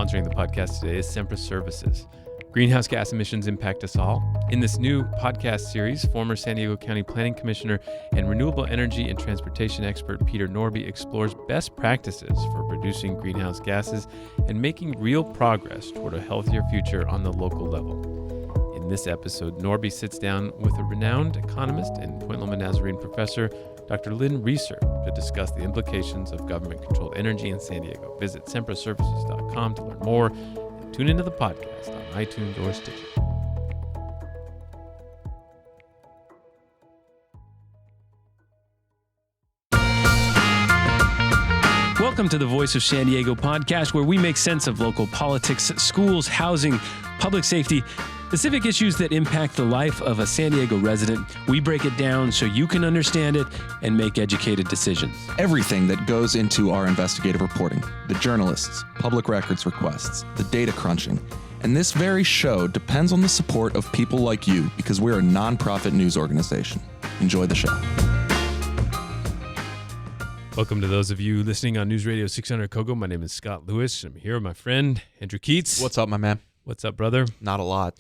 Sponsoring the podcast today is Sempra Services. Greenhouse gas emissions impact us all. In this new podcast series, former San Diego County Planning Commissioner and renewable energy and transportation expert Peter Norby explores best practices for reducing greenhouse gases and making real progress toward a healthier future on the local level. In this episode, Norby sits down with a renowned economist and Point Loma Nazarene professor, Dr. Lynn Reeser, to discuss the implications of government-controlled energy in San Diego. Visit sempraservices.com to learn more and tune into the podcast on iTunes or Stitcher. Welcome to the Voice of San Diego podcast, where we make sense of local politics, schools, housing, public safety, the civic issues that impact the life of a San Diego resident. We break it down so you can understand it and make educated decisions. Everything that goes into our investigative reporting, the journalists, public records requests, the data crunching, and this very show depends on the support of people like you because we're a nonprofit news organization. Enjoy the show. Welcome to those of you listening on News Radio 600 Kogo. My name is Scott Lewis. I'm here with my friend, Andrew Keatts. What's up, my man? What's up, brother? Not a lot.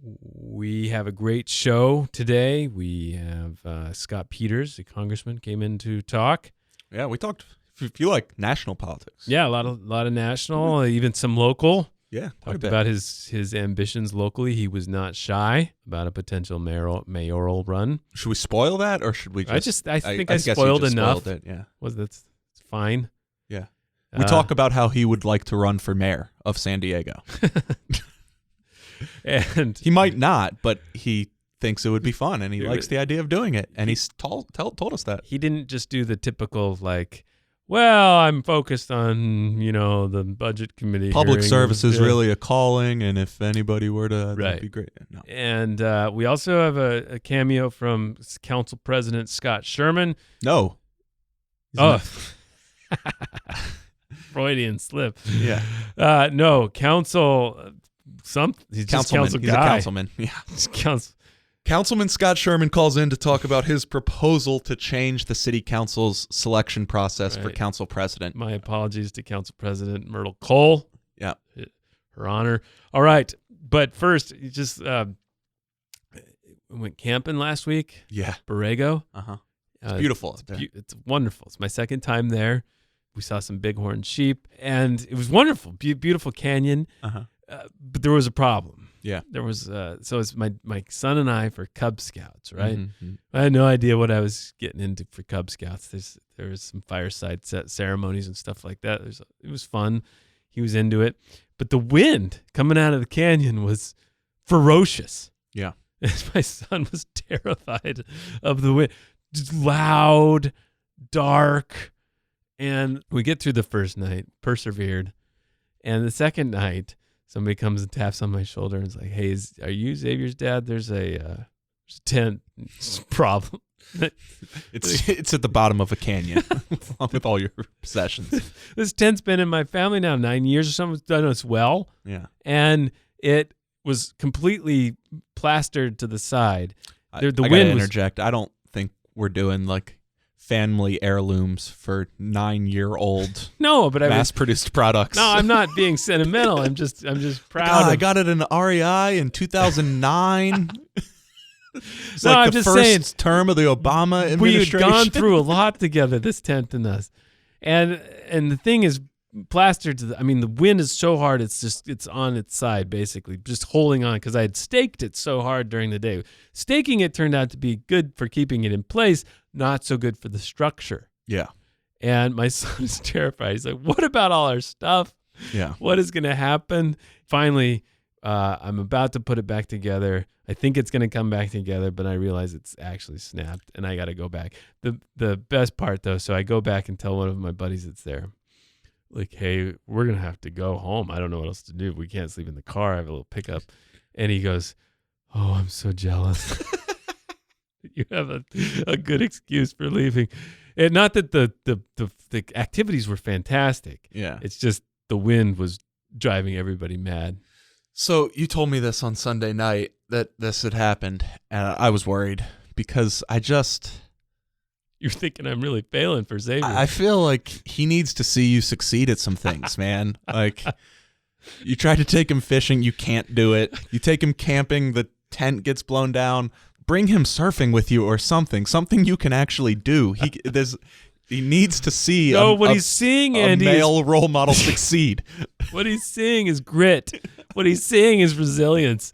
We have a great show today. We have Scott Peters, the congressman, came in to talk. Yeah, we talked, if you like, national politics. Yeah, a lot of national, even some local. Yeah, talked about his ambitions locally. He was not shy about a potential mayoral run. Should we spoil that, or should we just... I think I spoiled enough. Spoiled it, yeah. That's fine. Yeah. We talk about how he would like to run for mayor of San Diego. And he might not, but he thinks it would be fun, and he likes the idea of doing it, and he's told us that. He didn't just do the typical, I'm focused on, the budget committee. Public service is really a calling, and if anybody were to, that'd be great. No. And we also have a cameo from Council President Scott Sherman. No. Freudian slip. Yeah. No, council... He's just council guy. He's a councilman. Yeah. Councilman Scott Sherman calls in to talk about his proposal to change the city council's selection process for council president. My apologies to Council President Myrtle Cole. Yeah. Her honor. All right. But first, you just went camping last week. Yeah. Borrego. Uh-huh. It's beautiful. It's wonderful. It's my second time there. We saw some bighorn sheep, and it was wonderful. Beautiful canyon. Uh-huh. But there was a problem. Yeah. There was, so it's my son and I for Cub Scouts, right? Mm-hmm. I had no idea what I was getting into for Cub Scouts. There was some fireside ceremonies and stuff like that. It was fun. He was into it. But the wind coming out of the canyon was ferocious. Yeah. And my son was terrified of the wind. Just loud, dark. And we get through the first night, persevered. And the second night, somebody comes and taps on my shoulder and is like, "Hey, are you Xavier's dad? There's a tent problem." It's at the bottom of a canyon with all your possessions. This tent's been in my family now 9 years or something. It's done us well. Yeah. And it was completely plastered to the side. The wind interject. I don't think we're doing family heirlooms for 9-year-old mass-produced products. No, I'm not being sentimental. I'm just proud. I got it in REI in 2009. It's I'm just saying, first term of the Obama administration. We had gone through a lot together, this tent and us. And the thing is plastered to the wind is so hard, it's on its side, basically, just holding on, because I had staked it so hard during the day. Staking it turned out to be good for keeping it in place, not so good for the structure. Yeah. And my son is terrified. He's like, "What about all our stuff? Yeah. What is going to happen?" Finally, I'm about to put it back together. I think it's going to come back together, but I realize it's actually snapped, and I got to go back. The best part, though, so I go back and tell one of my buddies that's there, "Hey, we're going to have to go home. I don't know what else to do. We can't sleep in the car. I have a little pickup." And he goes, "Oh, I'm so jealous." You have a good excuse for leaving. And not that the activities were fantastic. Yeah. It's just the wind was driving everybody mad. So you told me this on Sunday night, that this had happened, and I was worried because You're thinking I'm really failing for Xavier. I feel like he needs to see you succeed at some things, man. You try to take him fishing, you can't do it. You take him camping, the tent gets blown down. Bring him surfing with you or something you can actually do. He needs to see what he's seeing, Andy, male role model succeed. What he's seeing is grit. What he's seeing is resilience.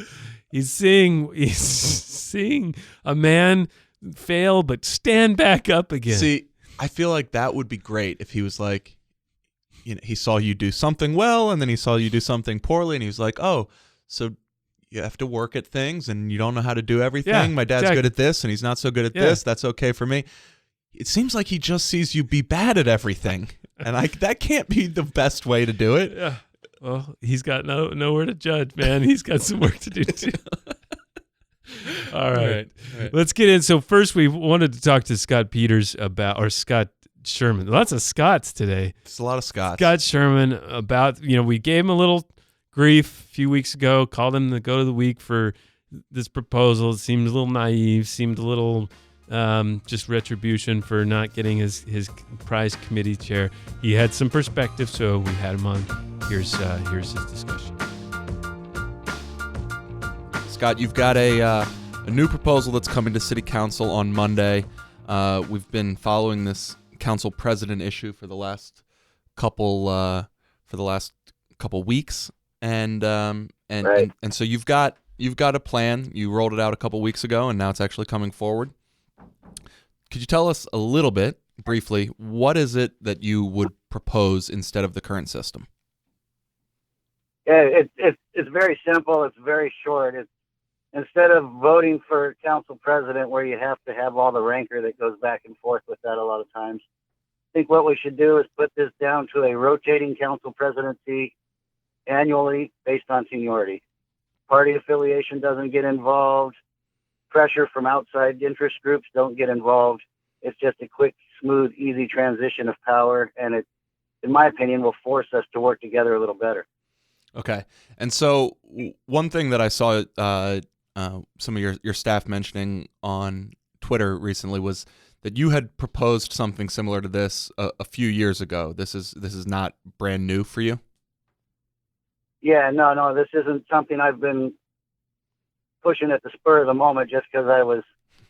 He's seeing a man fail but stand back up again. See, I feel like that would be great if he was like, he saw you do something well, and then he saw you do something poorly, and he was like, oh, so you have to work at things, and you don't know how to do everything. Yeah, My dad's good at this, and he's not so good at this. That's okay for me. It seems like he just sees you be bad at everything, and that can't be the best way to do it. Yeah. Well, he's got nowhere to judge, man. He's got some work to do too. All right. Let's get in. So first, we wanted to talk to Scott Sherman. Lots of Scotts today. It's a lot of Scotts. Scott Sherman about, we gave him a little grief a few weeks ago, called him the Goat of the Week for this proposal. It seemed a little naive, seemed a little just retribution for not getting his prize committee chair. He had some perspective, so we had him on. Here's his discussion. Scott, you've got a new proposal that's coming to City Council on Monday. We've been following this council president issue for the last couple weeks, and so you've got a plan. You rolled it out a couple weeks ago, and now it's actually coming forward. Could you tell us a little bit, briefly, what is it that you would propose instead of the current system? Yeah, it's very simple. It's very short. It's instead of voting for council president, where you have to have all the rancor that goes back and forth with that a lot of times, I think what we should do is put this down to a rotating council presidency annually based on seniority. Party affiliation doesn't get involved. Pressure from outside interest groups don't get involved. It's just a quick, smooth, easy transition of power, and it, in my opinion, will force us to work together a little better. Okay. And so one thing that I saw some of your staff mentioning on Twitter recently was that you had proposed something similar to this a few years ago. This is not brand new for you? Yeah, no, this isn't something I've been pushing at the spur of the moment just because I was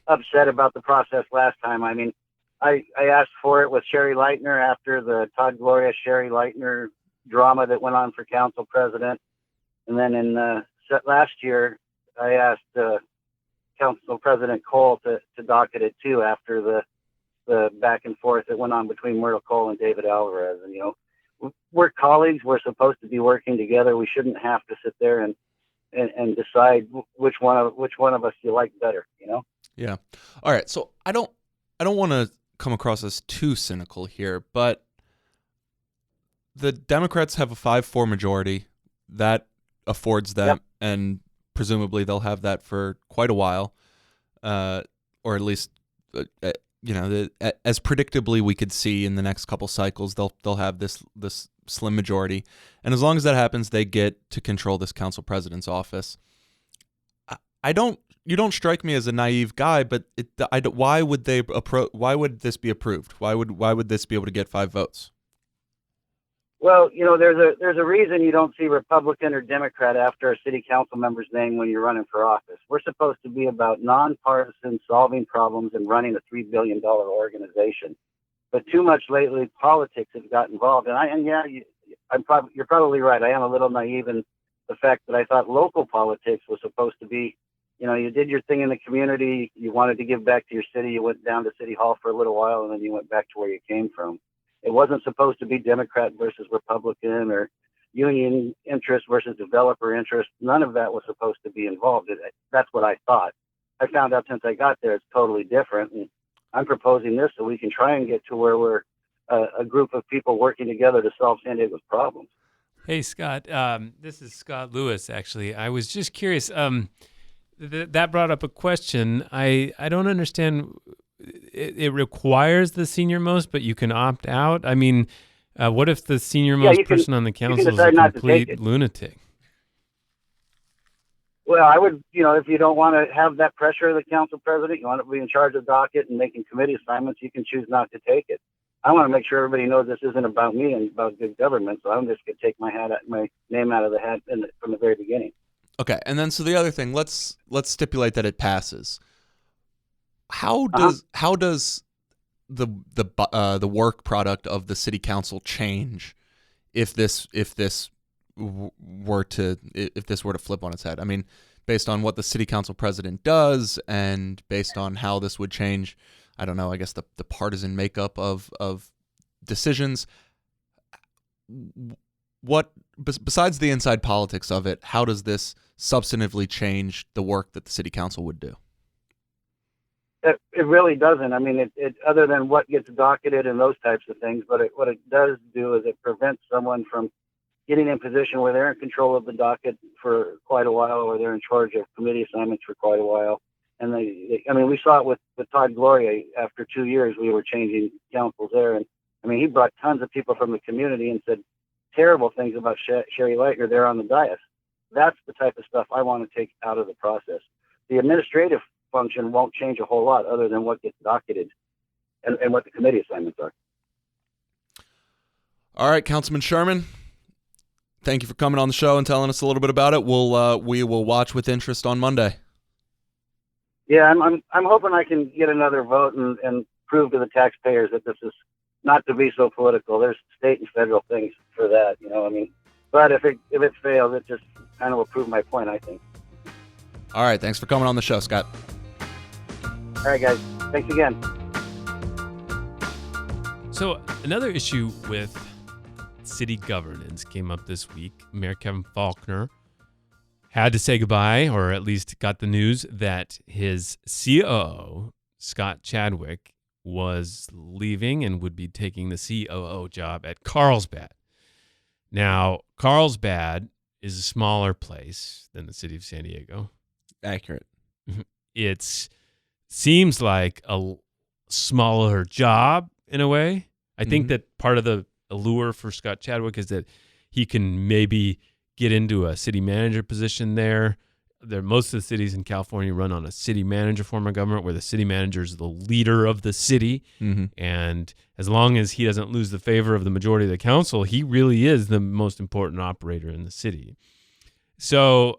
upset about the process last time. I mean, I asked for it with Sherry Leitner after the Todd Gloria Sherry Leitner drama that went on for council president. And then in last year, I asked Council President Cole to docket it too after the back and forth that went on between Myrtle Cole and David Alvarez. And, we're colleagues. We're supposed to be working together. We shouldn't have to sit there and decide which one of us you like better, Yeah. All right. So I don't want to come across as too cynical here, but the Democrats have a 5-4 majority that affords them, and presumably they'll have that for quite a while, or at least, as predictably we could see in the next couple cycles, they'll have this slim majority, and as long as that happens, they get to control this council president's office. You don't strike me as a naive guy, but why would this be approved? Why would this be able to get 5 votes? Well, there's a reason you don't see Republican or Democrat after a city council member's name when you're running for office. We're supposed to be about nonpartisan solving problems and running a $3 billion organization. But too much lately, politics has got involved. You're probably right. I am a little naive in the fact that I thought local politics was supposed to be, you did your thing in the community. You wanted to give back to your city. You went down to City Hall for a little while, and then you went back to where you came from. It wasn't supposed to be Democrat versus Republican or union interest versus developer interest. None of that was supposed to be involved. That's what I thought. I found out since I got there it's totally different. And I'm proposing this so we can try and get to where we're a group of people working together to solve San Diego's problems. Hey, Scott. This is Scott Lewis, actually. I was just curious. That brought up a question. I don't understand. It requires the senior most, but you can opt out. I mean, what if the senior most person on the council is a complete lunatic? Well, I would, if you don't want to have that pressure of the council president, you want to be in charge of docket and making committee assignments, you can choose not to take it. I want to make sure everybody knows this isn't about me and about good government. So I'm just going to take my name out of the hat from the very beginning. Okay, and then so the other thing, let's stipulate that it passes. How does the work product of the city council change if this were to flip on its head? I mean, based on what the city council president does, and based on how this would change, I don't know, I guess the partisan makeup of decisions. What besides the inside politics of it, how does this substantively change the work that the city council would do? It really doesn't. I mean, it other than what gets docketed and those types of things, but what it does do is it prevents someone from getting in position where they're in control of the docket for quite a while, or they're in charge of committee assignments for quite a while. And we saw it with Todd Gloria. After 2 years, we were changing councils there. And I mean, he brought tons of people from the community and said terrible things about Sherry Leitner there on the dais. That's the type of stuff I want to take out of the process. The administrative function won't change a whole lot other than what gets docketed and what the committee assignments are. All right, Councilman Sherman, thank you for coming on the show and telling us a little bit about it. We will watch with interest on Monday. Yeah, I'm hoping I can get another vote and prove to the taxpayers that this is not to be so political. There's state and federal things for that, I mean. But if it fails, it just kind of will prove my point, I think. All right, thanks for coming on the show, Scott. All right, guys. Thanks again. So another issue with city governance came up this week. Mayor Kevin Faulconer had to say goodbye, or at least got the news that his COO, Scott Chadwick, was leaving and would be taking the COO job at Carlsbad. Now, Carlsbad is a smaller place than the city of San Diego. Accurate. It seems like a smaller job in a way. I think that part of the allure for Scott Chadwick is that he can maybe get into a city manager position there. Most of the cities in California run on a city manager form of government where the city manager is the leader of the city. And as long as he doesn't lose the favor of the majority of the council, he really is the most important operator in the city. So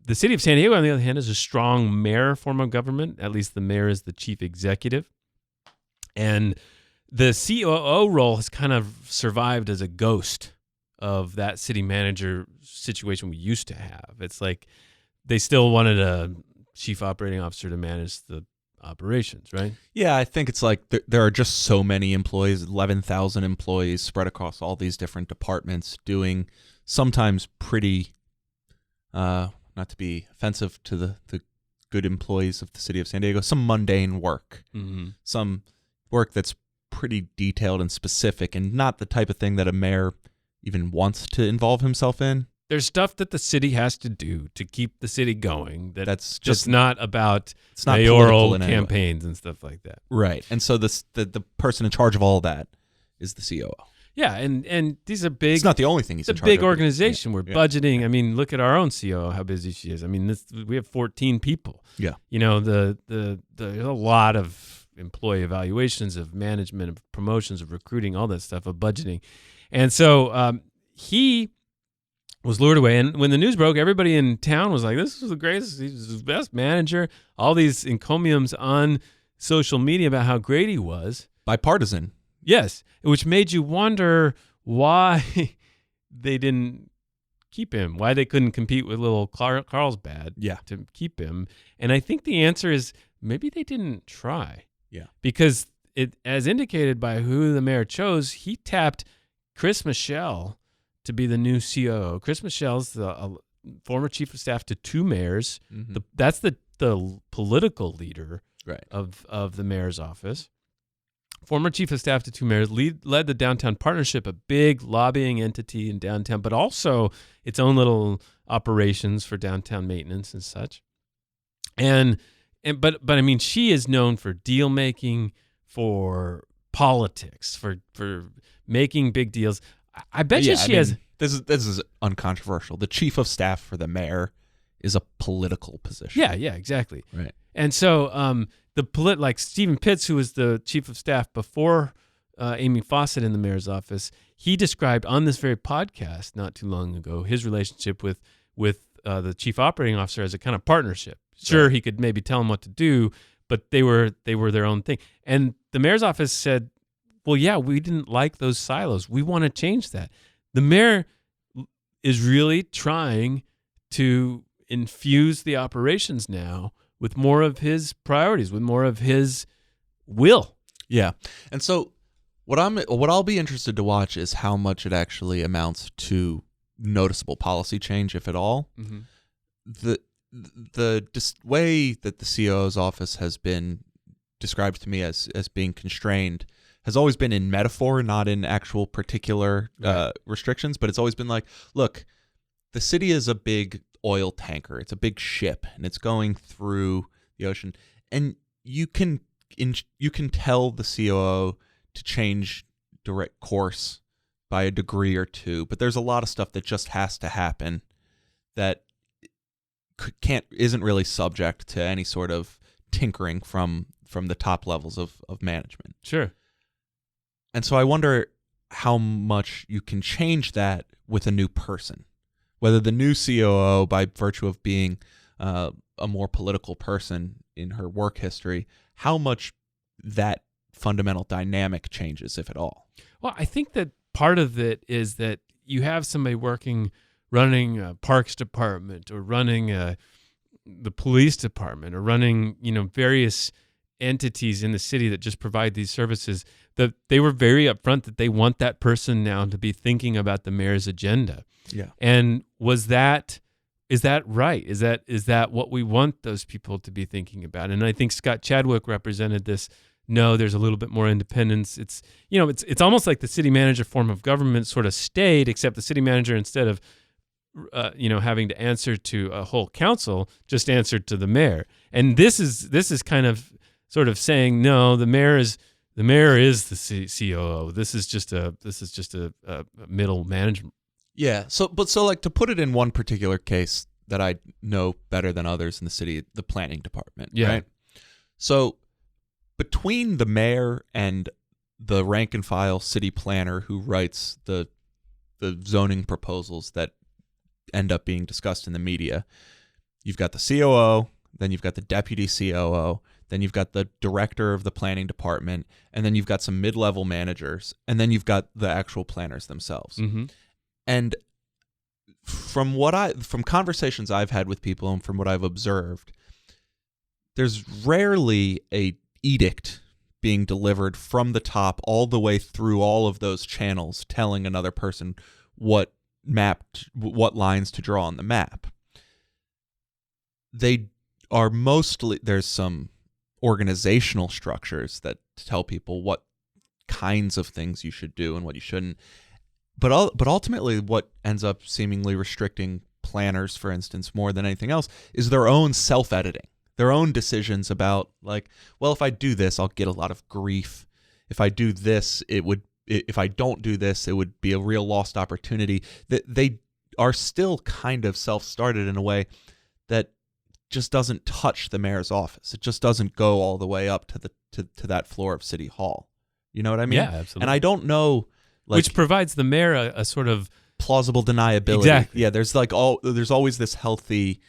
the city of San Diego, on the other hand, is a strong mayor form of government. At least the mayor is the chief executive. And the COO role has kind of survived as a ghost of that city manager situation we used to have. It's like they still wanted a chief operating officer to manage the operations, right? Yeah, I think it's like there are just so many employees, 11,000 employees spread across all these different departments doing sometimes pretty, not to be offensive to the good employees of the city of San Diego, some mundane work, some work that's pretty detailed and specific and not the type of thing that a mayor even wants to involve himself in. There's stuff that the city has to do to keep the city going. That's just not about mayoral campaigns and stuff like that. Right. And so the person in charge of all that is the COO. Yeah, and these are big. It's not the only thing he's in charge of. It's a big organization. We're budgeting. I mean, look at our own COO, how busy she is. I mean, we have 14 people. Yeah. There's a lot of employee evaluations, of management, of promotions, of recruiting, all that stuff, of budgeting. And so he was lured away. And when the news broke, everybody in town was like, this was the greatest, he's the best manager. All these encomiums on social media about how great he was. Bipartisan. Yes, which made you wonder why they didn't keep him, why they couldn't compete with little Carlsbad to keep him. And I think the answer is maybe they didn't try. Yeah. Because it, as indicated by who the mayor chose, he tapped Kris Michell to be the new COO. Kris Michel's the former chief of staff to two mayors. That's the political leader of the mayor's office. Former chief of staff to two mayors, led the Downtown Partnership, a big lobbying entity in downtown, but also its own little operations for downtown maintenance and such. But I mean, she is known for deal making, for politics, for making big deals. I bet you she has. This is uncontroversial. The chief of staff for the mayor is a political position. Yeah, exactly. Right. And so like Stephen Pitts, who was the chief of staff before Amy Fawcett in the mayor's office, he described on this very podcast not too long ago his relationship with the chief operating officer as a kind of partnership. Sure, Right. he could maybe tell him what to do, but they were their own thing. And the mayor's office said, well, yeah, we didn't like those silos. We want to change that. The mayor is really trying to infuse the operations now with more of his priorities, with more of his will. Yeah. And so what I'll be interested to watch is how much it actually amounts to noticeable policy change, if at all. Mm-hmm. The way that the COO's office has been described to me as being constrained has always been in metaphor, not in actual particular restrictions. But it's always been like, look, the city is a big oil tanker. It's a big ship, and it's going through the ocean. And you can tell the COO to change direct course by a degree or two, but there's a lot of stuff that just has to happen that isn't really subject to any sort of tinkering from the top levels of management. Sure. And so I wonder how much you can change that with a new person, whether the new COO, by virtue of being a more political person in her work history, how much that fundamental dynamic changes, if at all. Well, I think that part of it is that you have somebody running a parks department or running the police department or running, various entities in the city that just provide these services, that they were very upfront that they want that person now to be thinking about the mayor's agenda. Yeah. And is that right? Is that what we want those people to be thinking about? And I think Scott Chadwick represented this. No, there's a little bit more independence. It's almost like the city manager form of government sort of stayed, except the city manager, instead of having to answer to a whole council, just answered to the mayor. And this is kind of sort of saying, no, the mayor is the COO. This is just a middle management. Yeah. So like, to put it in one particular case that I know better than others in the city, the planning department. Yeah. Right? So between the mayor and the rank and file city planner who writes the zoning proposals that end up being discussed in the media, you've got the COO, then you've got the deputy COO, then you've got the director of the planning department, and then you've got some mid-level managers, and then you've got the actual planners themselves. Mm-hmm. And from conversations I've had with people and from what I've observed, there's rarely a edict being delivered from the top all the way through all of those channels telling another person what lines to draw on the map. They are mostly, there's some organizational structures that tell people what kinds of things you should do and what you shouldn't. But ultimately what ends up seemingly restricting planners, for instance, more than anything else, is their own self-editing, their own decisions about, like, well, if I do this, I'll get a lot of grief. If I do this, if I don't do this, it would be a real lost opportunity. That they are still kind of self-started in a way that just doesn't touch the mayor's office. It just doesn't go all the way up to that floor of City Hall. You know what I mean? Yeah, absolutely. And I don't know, which provides the mayor a sort of plausible deniability. Exactly. Yeah, there's always this healthy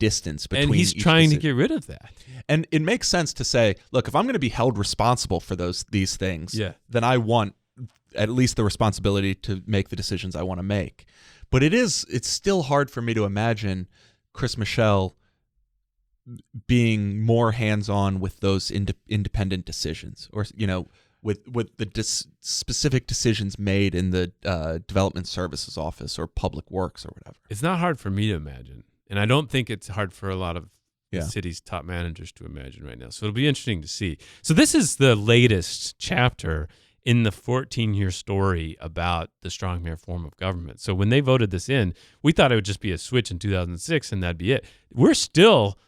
distance between. And he's trying to get rid of that. And it makes sense to say, look, if I'm going to be held responsible for these things, then I want at least the responsibility to make the decisions I want to make. But it's still hard for me to imagine Kris Michell being more hands-on with those independent decisions, or with the specific decisions made in the development services office or public works or whatever. It's not hard for me to imagine, and I don't think it's hard for a lot of the Yeah. city's top managers to imagine right now. So it'll be interesting to see. So this is the latest chapter in the 14-year story about the strong mayor form of government. So when they voted this in, we thought it would just be a switch in 2006 and that'd be it. We're still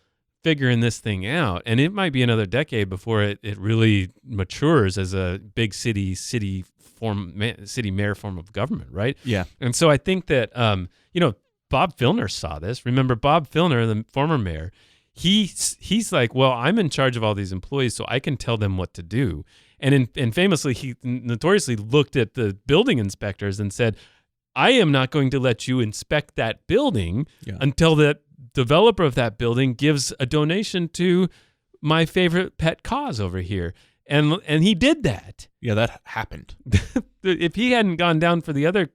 figuring this thing out, and it might be another decade before it really matures as a big city mayor form of government, right? Yeah. And so I think that Bob Filner saw this. Remember Bob Filner, the former mayor, he's like, well, I'm in charge of all these employees, so I can tell them what to do. And famously, he notoriously looked at the building inspectors and said, I am not going to let you inspect that building until that developer of that building gives a donation to my favorite pet cause over here. And he did that. Yeah, that happened. If he hadn't gone down for the other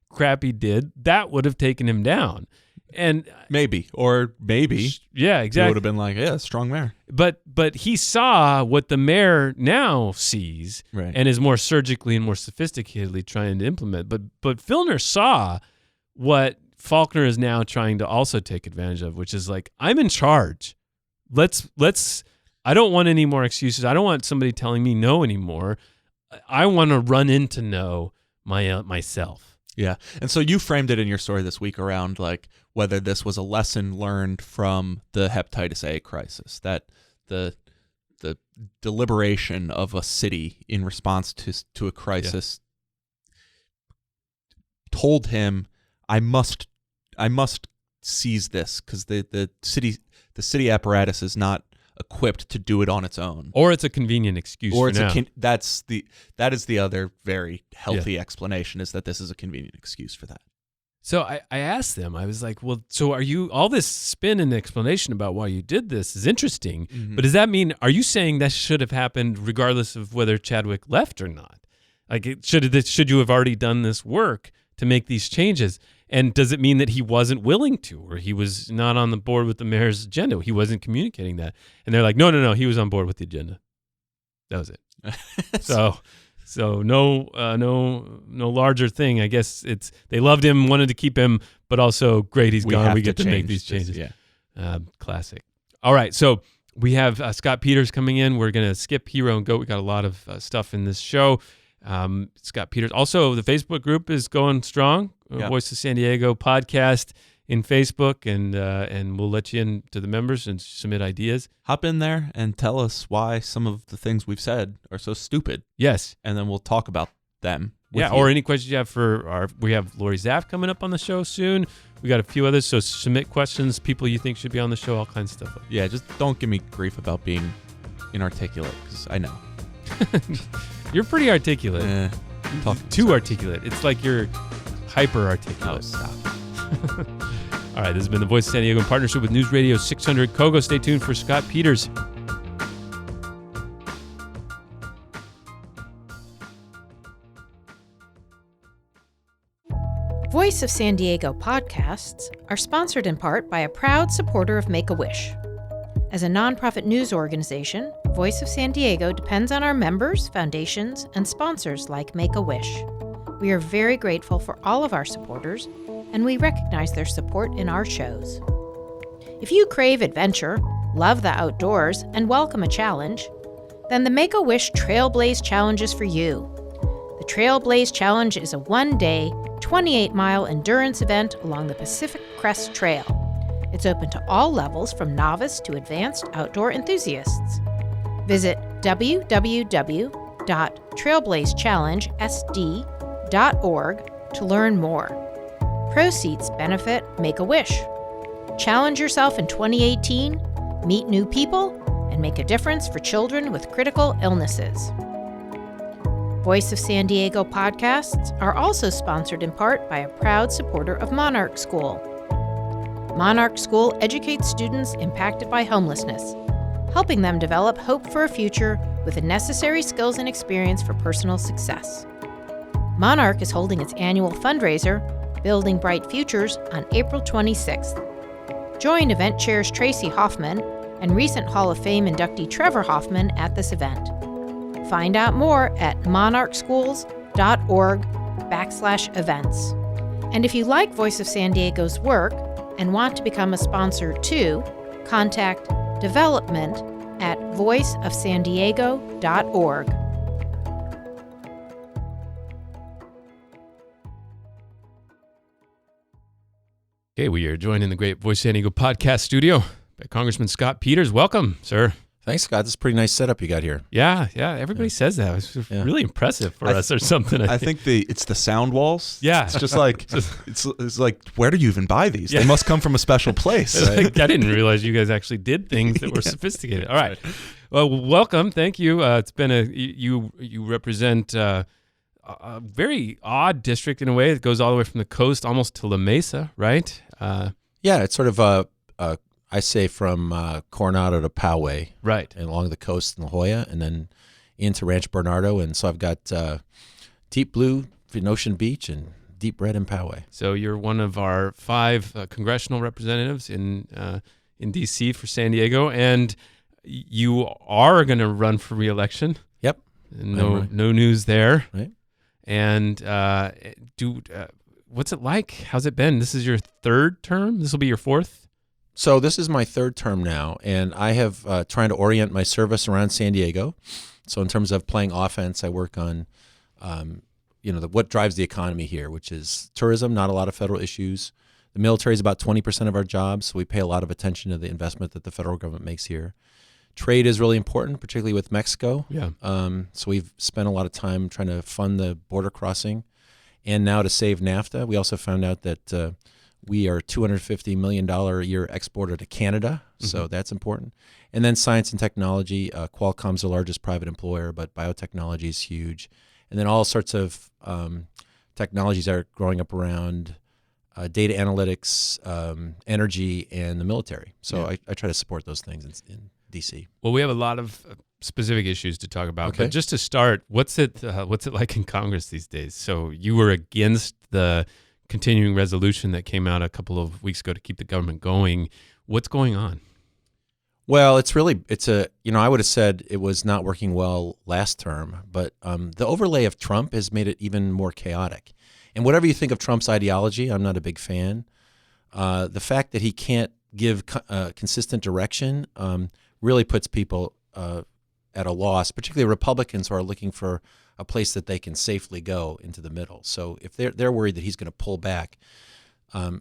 crap he did, that would have taken him down. And maybe yeah, exactly. It would have been like, yeah, strong mayor. But he saw what the mayor now sees, right, and is more surgically and more sophisticatedly trying to implement. But Filner saw what Faulconer is now trying to also take advantage of, which is like, I'm in charge. Let's. I don't want any more excuses. I don't want somebody telling me no anymore. I want to run into no myself. Yeah. And so you framed it in your story this week around like whether this was a lesson learned from the hepatitis A crisis, that the deliberation of a city in response to a crisis told him, I must seize this, because the city apparatus is not equipped to do it on its own, or it's a convenient excuse. Or for it's now. that is the other very healthy explanation, is that this is a convenient excuse for that. So I asked them, I was like, well, so are you, all this spin and explanation about why you did this is interesting, but does that mean, are you saying that should have happened regardless of whether Chadwick left or not? Like, should you have already done this work to make these changes? And does it mean that he wasn't willing to, or he was not on the board with the mayor's agenda? He wasn't communicating that. And they're like, no, he was on board with the agenda. That was it. So no larger thing. I guess it's, they loved him, wanted to keep him, but also great, he's gone. We get to make these changes. Classic. All right. So we have Scott Peters coming in. We're going to skip Hero and Goat. We got a lot of stuff in this show. Scott Peters. Also, the Facebook group is going strong. Voice of San Diego podcast in Facebook, and we'll let you into the members and submit ideas. Hop in there and tell us why some of the things we've said are so stupid. Yes. And then we'll talk about them. Or any questions you have we have Lori Zaff coming up on the show soon. We got a few others, so submit questions, people you think should be on the show, all kinds of stuff. Yeah, just don't give me grief about being inarticulate, because I know. You're pretty articulate. Too articulate. It's like you're hyper articulate. Oh, stop. All right, this has been the Voice of San Diego in partnership with News Radio 600 Kogo. Stay tuned for Scott Peters. Voice of San Diego podcasts are sponsored in part by a proud supporter of Make-A-Wish. As a nonprofit news organization, Voice of San Diego depends on our members, foundations, and sponsors like Make-A-Wish. We are very grateful for all of our supporters, and we recognize their support in our shows. If you crave adventure, love the outdoors, and welcome a challenge, then the Make-A-Wish Trailblaze Challenge is for you. The Trailblaze Challenge is a one-day, 28-mile endurance event along the Pacific Crest Trail. It's open to all levels from novice to advanced outdoor enthusiasts. Visit www.trailblazechallengesd.org to learn more. Proceeds benefit Make-A-Wish. Challenge yourself in 2018, meet new people, and make a difference for children with critical illnesses. Voice of San Diego podcasts are also sponsored in part by a proud supporter of Monarch School. Monarch School educates students impacted by homelessness, helping them develop hope for a future with the necessary skills and experience for personal success. Monarch is holding its annual fundraiser, Building Bright Futures, on April 26th. Join event chairs Tracy Hoffman and recent Hall of Fame inductee Trevor Hoffman at this event. Find out more at monarchschools.org/events. And if you like Voice of San Diego's work and want to become a sponsor too, contact development@voiceofsandiego.org. Okay, we are joined in the great Voice San Diego podcast studio by Congressman Scott Peters. Welcome, sir. Thanks, Scott. This is a pretty nice setup you got here. Yeah. Everybody says that. It's really impressive for us or something. I think it's the sound walls. Yeah. It's just like it's like, where do you even buy these? They must come from a special place. Like, I didn't realize you guys actually did things that were sophisticated. All right. Well, welcome. Thank you. It's been you represent a very odd district in a way. It goes all the way from the coast almost to La Mesa, right? Yeah, it's sort of I say from Coronado to Poway, right, and along the coast in La Jolla, and then into Rancho Bernardo. And so I've got deep blue in Ocean Beach and deep red in Poway. So you're one of our 5 congressional representatives in D.C. for San Diego, and you are going to run for re-election. Yep. No news there. Right. And what's it like? How's it been? This is your 3rd term? This will be your 4th? So this is my 3rd term now, and I have trying to orient my service around San Diego. So in terms of playing offense, I work on, what drives the economy here, which is tourism, not a lot of federal issues. The military is about 20% of our jobs, so we pay a lot of attention to the investment that the federal government makes here. Trade is really important, particularly with Mexico. Yeah. So we've spent a lot of time trying to fund the border crossing, and now to save NAFTA. We also found out that we are $250 million a year exporter to Canada, so that's important. And then science and technology. Qualcomm's the largest private employer, but biotechnology is huge. And then all sorts of technologies are growing up around data analytics, energy, and the military. So I try to support those things in D.C. Well, we have a lot of specific issues to talk about. Okay. But just to start, what's it like in Congress these days? So you were against the continuing resolution that came out a couple of weeks ago to keep the government going. What's going on? Well, I would have said it was not working well last term, but the overlay of Trump has made it even more chaotic. And whatever you think of Trump's ideology, I'm not a big fan. The fact that he can't give consistent direction really puts people at a loss, particularly Republicans who are looking for a place that they can safely go into the middle. So if they're worried that he's going to pull back,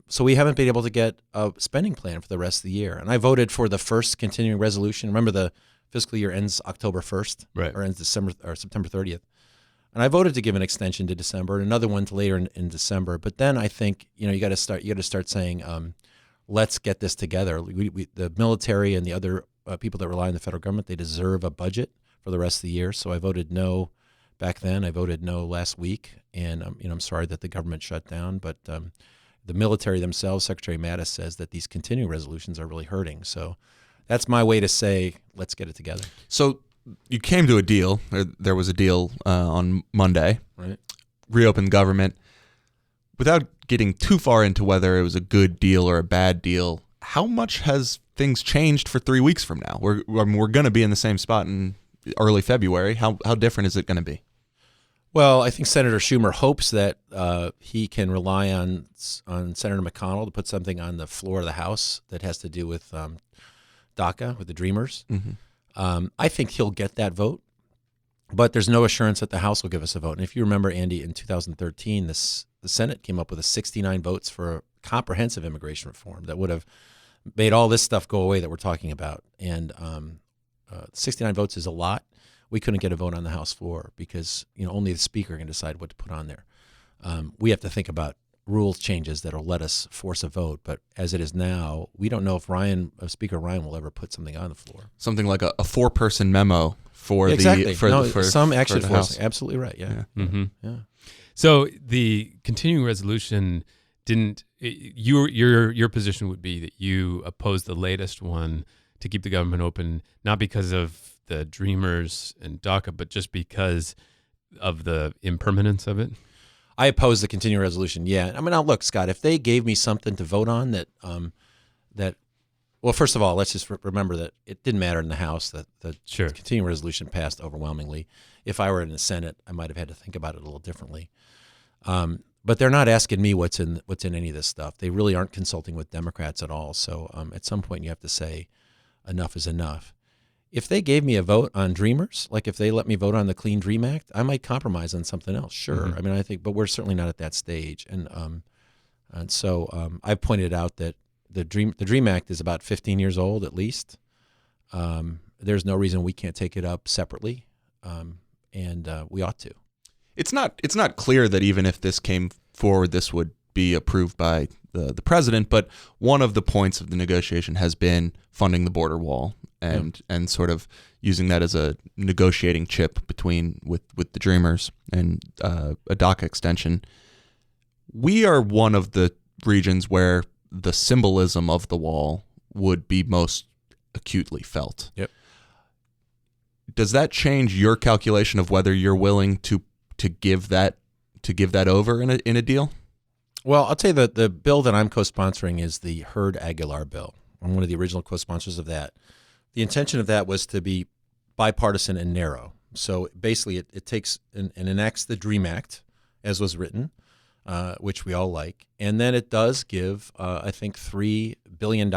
so we haven't been able to get a spending plan for the rest of the year. And I voted for the first continuing resolution. Remember, the fiscal year ends October 1st, right, or ends September 30th. And I voted to give an extension to December, and another one to later in December. But then I think you got to start saying, let's get this together. The military and the other people that rely on the federal government, they deserve a budget for the rest of the year. So I voted no back then. I voted no last week, and I'm sorry that the government shut down. But the military themselves, Secretary Mattis, says that these continuing resolutions are really hurting. So that's my way to say, let's get it together. So you came to a deal. There was a deal on Monday. Right. Reopened government. Without getting too far into whether it was a good deal or a bad deal, how much has things changed for 3 weeks from now? We're going to be in the same spot in early February. How different is it going to be? Well, I think Senator Schumer hopes that he can rely on Senator McConnell to put something on the floor of the House that has to do with DACA, with the Dreamers. Mm-hmm. I think he'll get that vote, but there's no assurance that the House will give us a vote. And if you remember, Andy, in 2013, the Senate came up with 69 votes for comprehensive immigration reform that would have made all this stuff go away that we're talking about. And 69 votes is a lot. We couldn't get a vote on the House floor because only the Speaker can decide what to put on there. We have to think about rule changes that will let us force a vote. But as it is now, we don't know if Speaker Ryan will ever put something on the floor. Something like a 4-person memo for exactly. for some action for the force. House. Absolutely right. Yeah. Mm-hmm. Yeah. So the continuing resolution didn't. Your position would be that you oppose the latest one to keep the government open, not because of the Dreamers and DACA, but just because of the impermanence of it? I oppose the continuing resolution, yeah. I mean, now look, Scott, if they gave me something to vote on well, first of all, let's just remember that it didn't matter in the House that the Sure. continuing resolution passed overwhelmingly. If I were in the Senate, I might have had to think about it a little differently. But they're not asking me what's in any of this stuff. They really aren't consulting with Democrats at all. So at some point you have to say enough is enough. If they gave me a vote on Dreamers, like if they let me vote on the Clean Dream Act, I might compromise on something else. Sure. Mm-hmm. I mean, I think, but we're certainly not at that stage. And so I've pointed out that the Dream Act is about 15 years old at least. there's no reason we can't take it up separately, and we ought to. It's not clear that even if this came forward, this would be approved by the president. But one of the points of the negotiation has been funding the border wall and sort of using that as a negotiating chip with the Dreamers and a DACA extension. We are one of the regions where the symbolism of the wall would be most acutely felt. Yep. Does that change your calculation of whether you're willing to give that over in a deal? Well, I'll tell you that the bill that I'm co-sponsoring is the Hurd-Aguilar bill. I'm one of the original co-sponsors of that. The intention of that was to be bipartisan and narrow. So basically it takes and enacts the DREAM Act as was written, which we all like. And then it does give, I think, $3 billion,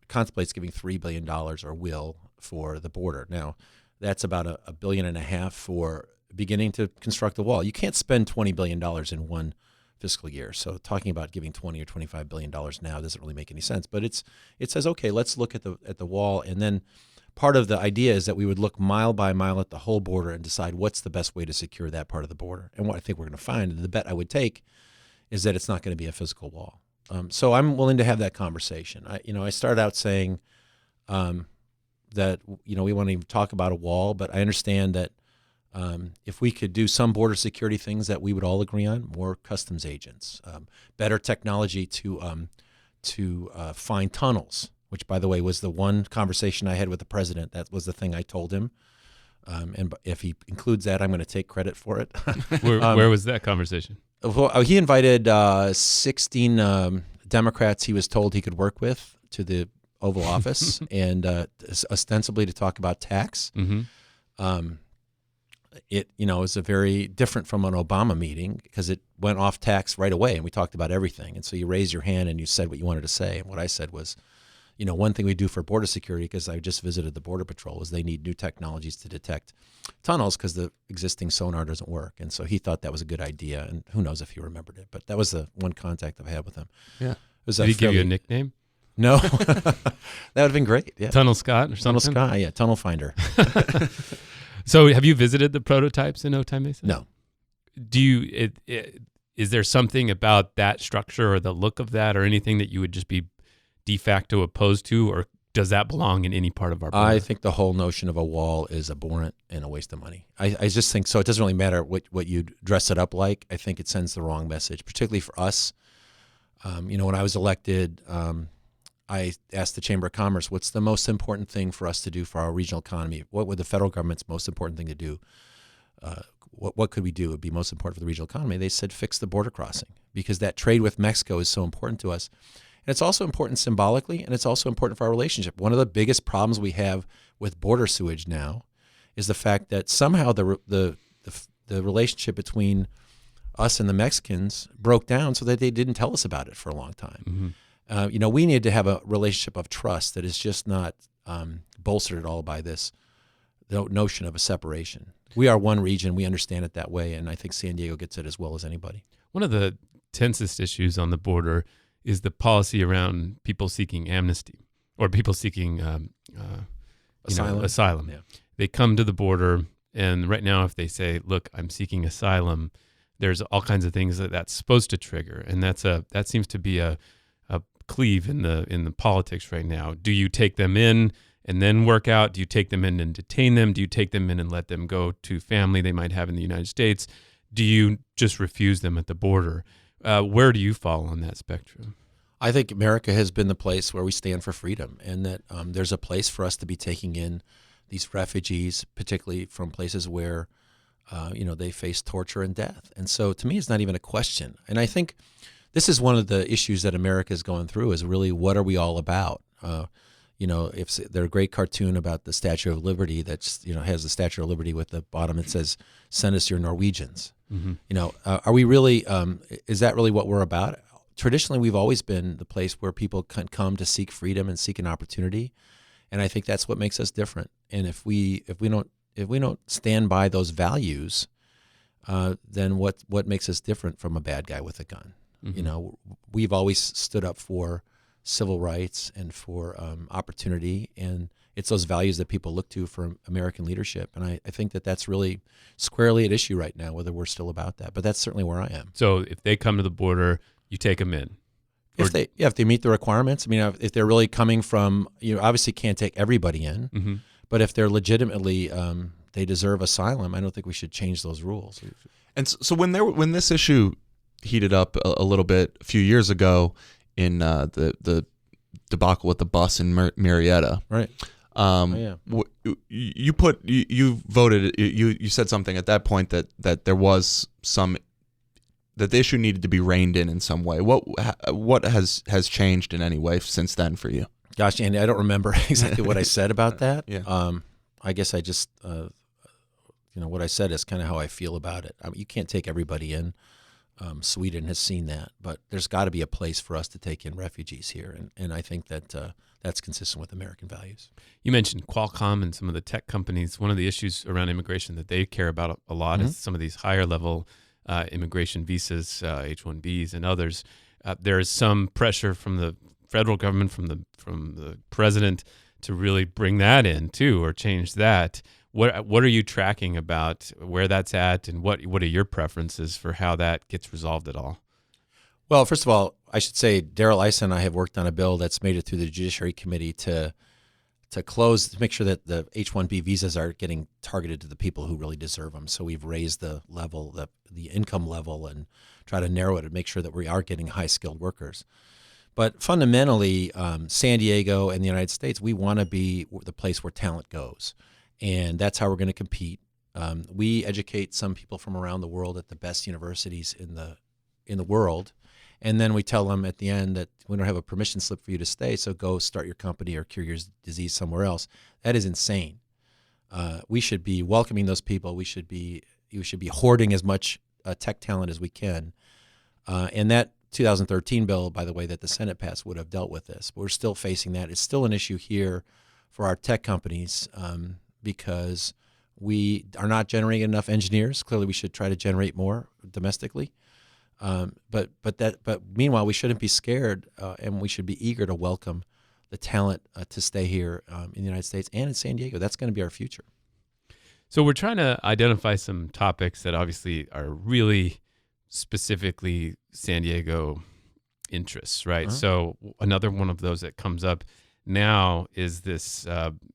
contemplates giving $3 billion or will for the border. Now, that's about $1.5 billion for beginning to construct the wall. You can't spend $20 billion in one fiscal year. So talking about giving $20 or $25 billion now doesn't really make any sense. But it says, okay, let's look at the wall. And then part of the idea is that we would look mile by mile at the whole border and decide what's the best way to secure that part of the border. And what I think we're going to find, and the bet I would take, is that it's not going to be a physical wall. So I'm willing to have that conversation. I started out saying that we want to even talk about a wall, but I understand that if we could do some border security things that we would all agree on, more customs agents, better technology to find tunnels, which, by the way, was the one conversation I had with the president. That was the thing I told him. And if he includes that, I'm going to take credit for it. Where was that conversation? Well, he invited 16 Democrats he was told he could work with to the Oval Office and ostensibly to talk about tax. Mm-hmm. It was a very different from an Obama meeting because it went off tax right away and we talked about everything. And so you raised your hand and you said what you wanted to say. And what I said was, one thing we do for border security, because I just visited the Border Patrol, is they need new technologies to detect tunnels because the existing sonar doesn't work. And so he thought that was a good idea. And who knows if he remembered it. But that was the one contact I've had with him. Yeah. Did he give you a nickname? No. That would have been great. Yeah. Tunnel Scott or something? Tunnel Scott, yeah. Tunnel Finder. So have you visited the prototypes in Otay Mesa? No. Is there something about that structure or the look of that or anything that you would just be de facto opposed to, or does that belong in any part of our border? I think the whole notion of a wall is abhorrent and a waste of money. I just think so. It doesn't really matter what you dress it up like. I think it sends the wrong message, particularly for us. When I was elected, I asked the Chamber of Commerce, what's the most important thing for us to do for our regional economy? What would the federal government's most important thing to do? What could we do would be most important for the regional economy? They said fix the border crossing because that trade with Mexico is so important to us. And it's also important symbolically, and it's also important for our relationship. One of the biggest problems we have with border sewage now is the fact that somehow the relationship between us and the Mexicans broke down so that they didn't tell us about it for a long time. Mm-hmm. We need to have a relationship of trust that is just not bolstered at all by this notion of a separation. We are one region. We understand it that way, and I think San Diego gets it as well as anybody. One of the tensest issues on the border is the policy around people seeking amnesty or people seeking asylum. Yeah. They come to the border, and right now if they say, look, I'm seeking asylum, there's all kinds of things that's supposed to trigger, and that seems to be a cleave in the politics right now. Do you take them in and then work out? Do you take them in and detain them? Do you take them in and let them go to family they might have in the United States? Do you just refuse them at the border? Where do you fall on that spectrum? I think America has been the place where we stand for freedom, and that there's a place for us to be taking in these refugees, particularly from places where they face torture and death. And so to me, it's not even a question. And I think this is one of the issues that America is going through is really what are we all about? If there's a great cartoon about the Statue of Liberty that's has the Statue of Liberty with the bottom, it says, "Send us your Norwegians." Mm-hmm. Are we really? Is that really what we're about? Traditionally, we've always been the place where people can come to seek freedom and seek an opportunity, and I think that's what makes us different. And if we don't stand by those values, then what makes us different from a bad guy with a gun? Mm-hmm. We've always stood up for civil rights and for opportunity. And it's those values that people look to for American leadership. And I think that that's really squarely at issue right now, whether we're still about that. But that's certainly where I am. So if they come to the border, you take them in. If they meet the requirements. I mean, if they're really coming from, obviously can't take everybody in. Mm-hmm. But if they're legitimately, they deserve asylum, I don't think we should change those rules. And so when this issue heated up a little bit a few years ago in the debacle with the bus in Marietta, right? You voted. You said something at that point that there was that the issue needed to be reined in some way. What has changed in any way since then for you? Gosh, Andy, I don't remember exactly what I said about that. Yeah. I guess I just, what I said is kind of how I feel about it. I mean, you can't take everybody in. Sweden has seen that, but there's got to be a place for us to take in refugees here, and I think that that's consistent with American values. You mentioned Qualcomm and some of the tech companies. One of the issues around immigration that they care about a lot is some of these higher level immigration visas, H-1Bs and others. There is some pressure from the federal government, from the president, to really bring that in too, or change that. What are you tracking about where that's at, and what are your preferences for how that gets resolved at all? Well, first of all, I should say Darrell Issa and I have worked on a bill that's made it through the Judiciary Committee to make sure that the H-1B visas are getting targeted to the people who really deserve them. So we've raised the level, the income level, and try to narrow it and make sure that we are getting high-skilled workers. But fundamentally, San Diego and the United States, we want to be the place where talent goes. And that's how we're going to compete. We educate some people from around the world at the best universities in the world. And then we tell them at the end that we don't have a permission slip for you to stay, so go start your company or cure your disease somewhere else. That is insane. We should be welcoming those people. We should be hoarding as much tech talent as we can. And that 2013 bill, by the way, that the Senate passed would have dealt with this. But we're still facing that. It's still an issue here for our tech companies because we are not generating enough engineers. Clearly, we should try to generate more domestically. But meanwhile, we shouldn't be scared, and we should be eager to welcome the talent to stay here in the United States and in San Diego. That's going to be our future. So we're trying to identify some topics that obviously are really specifically San Diego interests, right? So another one of those that comes up now is this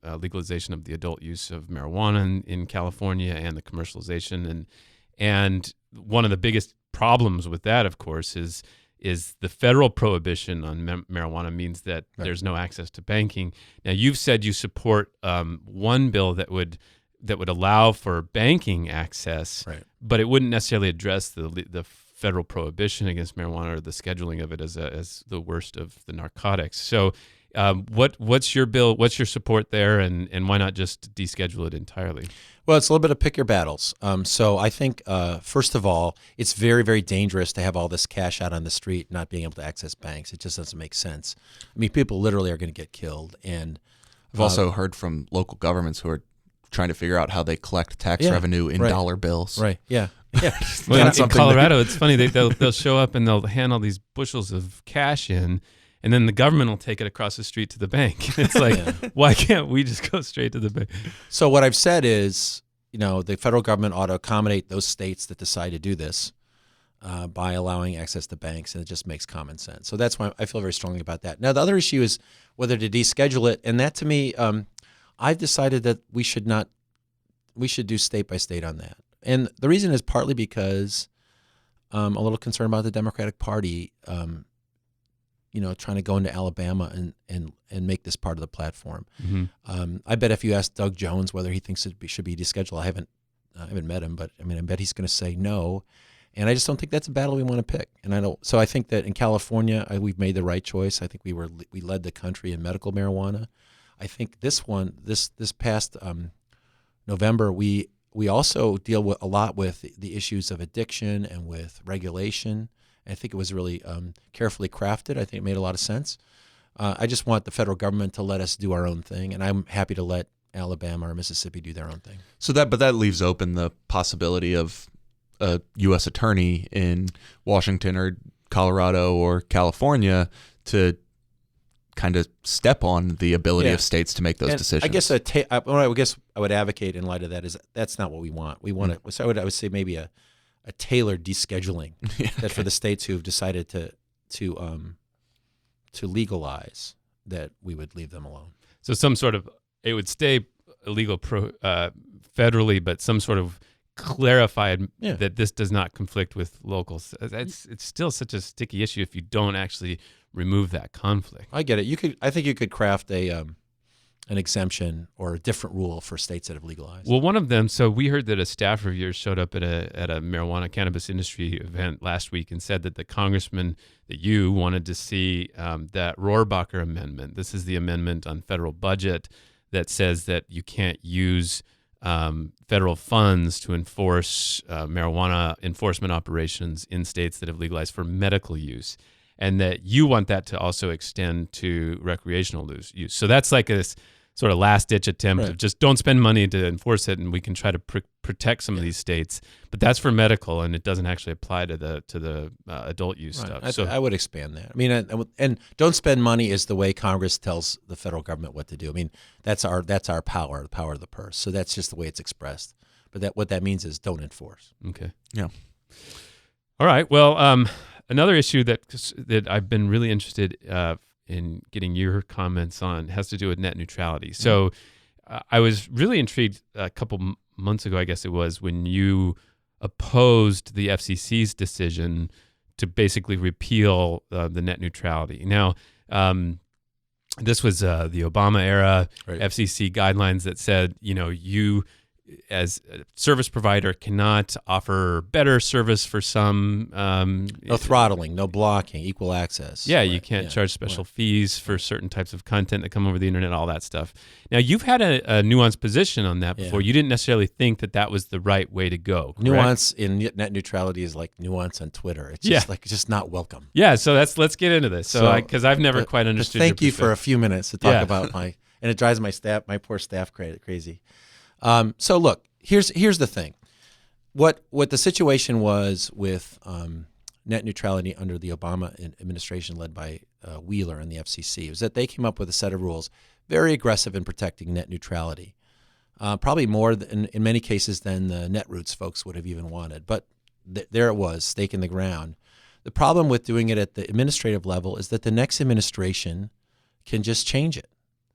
legalization of the adult use of marijuana in California and the commercialization. And one of the biggest problems with that, of course, is the federal prohibition on marijuana means that there's no access to banking. Now, you've said you support one bill that would allow for banking access, but it wouldn't necessarily address the federal prohibition against marijuana or the scheduling of it as the worst of the narcotics. So what's your bill? What's your support there, and why not just deschedule it entirely? Well, it's a little bit of pick your battles. So I think, first of all, it's very, very dangerous to have all this cash out on the street, not being able to access banks. It just doesn't make sense. I mean, people literally are going to get killed. And I've also heard from local governments who are trying to figure out how they collect tax revenue in dollar bills. Right. Yeah. Yeah. Well, in Colorado, it's funny. They'll show up and they'll hand all these bushels of cash in, and then the government will take it across the street to the bank. It's like, why can't we just go straight to the bank? So what I've said is, the federal government ought to accommodate those states that decide to do this by allowing access to banks, and it just makes common sense. So that's why I feel very strongly about that. Now, the other issue is whether to deschedule it, and that to me, I've decided that we should do state by state on that. And the reason is partly because I'm a little concerned about the Democratic Party, trying to go into Alabama and make this part of the platform. Mm-hmm. I bet if you ask Doug Jones whether he thinks it should be descheduled, I haven't met him, but I bet he's going to say no. And I just don't think that's a battle we want to pick. And I don't. So I think that in California, we've made the right choice. I think we led the country in medical marijuana. I think this past November, we also deal a lot with the issues of addiction and with regulation. And I think it was really carefully crafted. I think it made a lot of sense. I just want the federal government to let us do our own thing, and I'm happy to let Alabama or Mississippi do their own thing. So that leaves open the possibility of a U.S. attorney in Washington or Colorado or California to kind of step on the ability Yeah. of states to make those And decisions. I guess I would advocate in light of that is that's not what we want. We want so I would say maybe a tailored descheduling that for the states who've decided to legalize, that we would leave them alone. So some sort of, it would stay illegal federally, but some sort of clarified that this does not conflict with locals. It's still such a sticky issue if you don't actually remove that conflict. I get it. I think you could craft an exemption or a different rule for states that have legalized. Well, one of them, so we heard that a staffer of yours showed up at a marijuana cannabis industry event last week and said that the congressman that you wanted to see that Rohrabacher amendment. This is the amendment on federal budget that says that you can't use federal funds to enforce marijuana enforcement operations in states that have legalized for medical use, and that you want that to also extend to recreational use. So that's like a sort of last-ditch attempt of just don't spend money to enforce it, and we can try to protect some of these states. But that's for medical, and it doesn't actually apply to the adult use stuff. So I would expand that. I mean, and don't spend money is the way Congress tells the federal government what to do. I mean, that's our power, the power of the purse. So that's just the way it's expressed. But what that means is don't enforce. Okay. Yeah. All right. Well, another issue that I've been really interested in getting your comments on has to do with net neutrality. So I was really intrigued a couple months ago, I guess it was, when you opposed the FCC's decision to basically repeal the net neutrality. Now, this was the Obama era FCC guidelines that said, you as a service provider cannot offer better service for some. No throttling, no blocking, equal access. Yeah, you can't charge special fees for certain types of content that come over the internet, all that stuff. Now, you've had a nuanced position on that before. You didn't necessarily think that was the right way to go, correct? Nuance in net neutrality is like nuance on Twitter. It's just it's just not welcome. Yeah, so let's get into this. So, because I've never quite understood. Thank you for a few minutes to talk about and it drives my poor staff crazy. So look, here's the thing. What the situation was with net neutrality under the Obama administration led by Wheeler and the FCC was that they came up with a set of rules very aggressive in protecting net neutrality, probably more in many cases than the Netroots folks would have even wanted. But there it was, stake in the ground. The problem with doing it at the administrative level is that the next administration can just change it.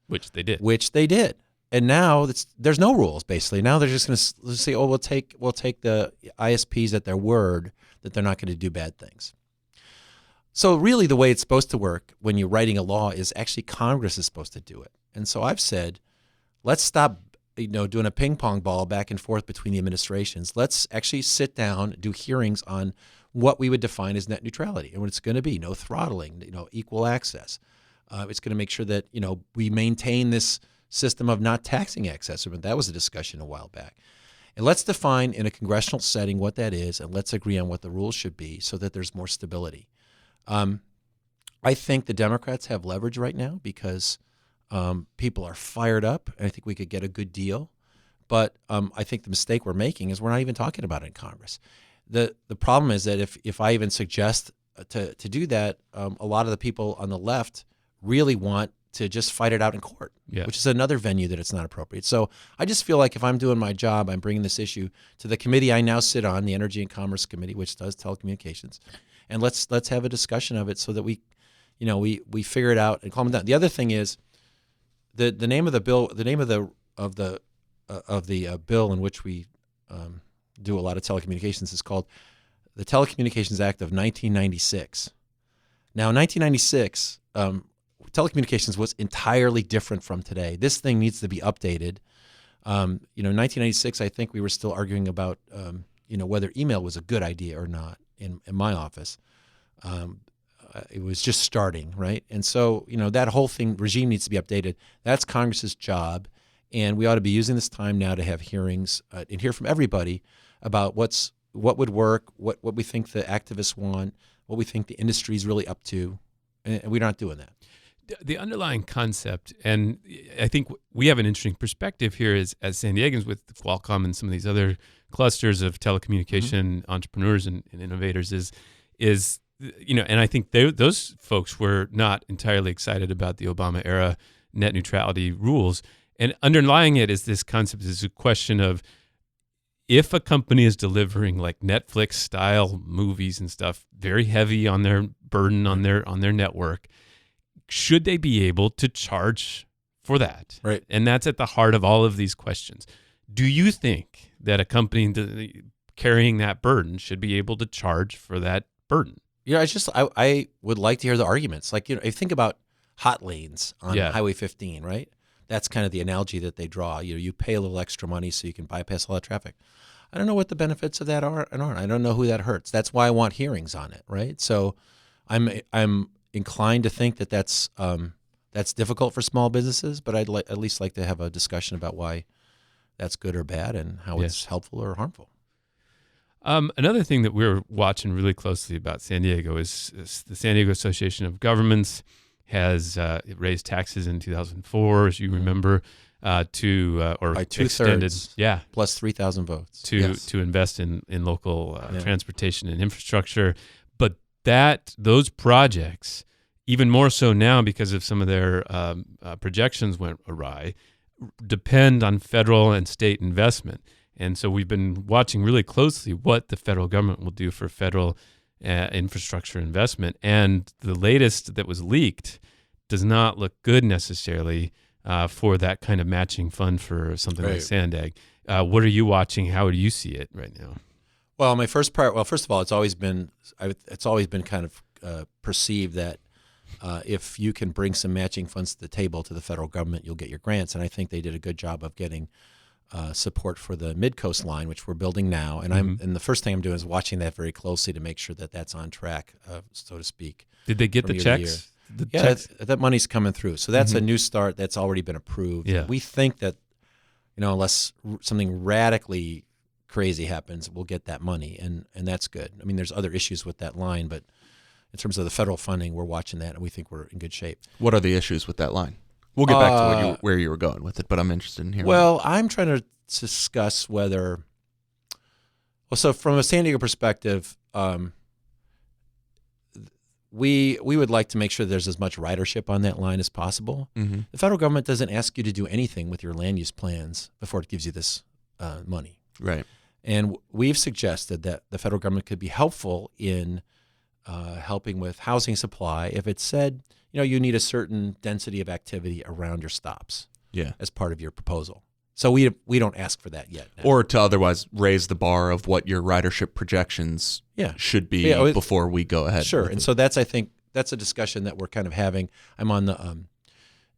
Which they did. And now there's no rules, basically. Now they're just going to say, oh, we'll take the ISPs at their word that they're not going to do bad things. So really the way it's supposed to work when you're writing a law is actually Congress is supposed to do it. And so I've said, let's stop doing a ping pong ball back and forth between the administrations. Let's actually sit down, do hearings on what we would define as net neutrality and what it's going to be. No throttling, equal access. It's going to make sure that, we maintain this system of not taxing excess. That was a discussion a while back. And let's define in a congressional setting what that is, and let's agree on what the rules should be so that there's more stability. I think the Democrats have leverage right now because people are fired up, and I think we could get a good deal. But I think the mistake we're making is we're not even talking about it in Congress. The problem is that if I even suggest to do that, a lot of the people on the left really want to just fight it out in court, which is another venue that it's not appropriate. So I just feel like if I'm doing my job, I'm bringing this issue to the committee I now sit on, the Energy and Commerce Committee, which does telecommunications, and let's have a discussion of it so that we figure it out and calm it down. The other thing is the name of the bill, the name of the bill in which we do a lot of telecommunications is called the Telecommunications Act of 1996. Now, in 1996. Telecommunications was entirely different from today. This thing needs to be updated. In 1996, I think we were still arguing about, whether email was a good idea or not in my office. It was just starting, right? And so, that whole regime needs to be updated. That's Congress's job. And we ought to be using this time now to have hearings and hear from everybody about what would work, what we think the activists want, what we think the industry is really up to. And we're not doing that. The underlying concept, and I think we have an interesting perspective here as San Diegans with Qualcomm and some of these other clusters of telecommunication entrepreneurs and innovators, is and I think those folks were not entirely excited about the Obama era net neutrality rules. And underlying it is this concept, is a question of, if a company is delivering like Netflix style movies and stuff, very heavy on their burden on their network, should they be able to charge for that? Right. And that's at the heart of all of these questions. Do you think that a company carrying that burden should be able to charge for that burden? I would like to hear the arguments. Like, if you think about hot lanes on Yeah. Highway 15, right? That's kind of the analogy that they draw. You pay a little extra money so you can bypass a lot of traffic. I don't know what the benefits of that are and aren't. I don't know who that hurts. That's why I want hearings on it, right? So I'm inclined to think that that's difficult for small businesses, but I'd at least like to have a discussion about why that's good or bad and how it's helpful or harmful. Another thing that we're watching really closely about San Diego is the San Diego Association of Governments has raised taxes in 2004, as you remember, By extended, 2/3, plus 3,000 votes to invest in local transportation and infrastructure. But those projects, even more so now because of some of their projections went awry, depend on federal and state investment. And so we've been watching really closely what the federal government will do for federal infrastructure investment. And the latest that was leaked does not look good necessarily for that kind of matching fund for something like Sandag. What are you watching? How do you see it right now? Well, first of all, it's always been kind of perceived that if you can bring some matching funds to the table to the federal government, you'll get your grants. And I think they did a good job of getting support for the Mid-Coast line, which we're building now. And and the first thing I'm doing is watching that very closely to make sure that that's on track, so to speak. Did they get the checks? That money's coming through. So that's a new start that's already been approved. Yeah. We think that, unless something radically crazy happens, we'll get that money, and that's good. I mean, there's other issues with that line, but in terms of the federal funding, we're watching that, and we think we're in good shape. What are the issues with that line? We'll get back to where you were going with it, but I'm interested in hearing. Well, I'm trying to discuss whether. Well, so from a San Diego perspective, we would like to make sure there's as much ridership on that line as possible. Mm-hmm. The federal government doesn't ask you to do anything with your land use plans before it gives you this money. Right. And we've suggested that the federal government could be helpful in helping with housing supply if it said, you need a certain density of activity around your stops as part of your proposal. So we don't ask for that yet. Or to otherwise raise the bar of what your ridership projections should be before we go ahead. Sure. And so I think that's a discussion that we're kind of having. I'm on the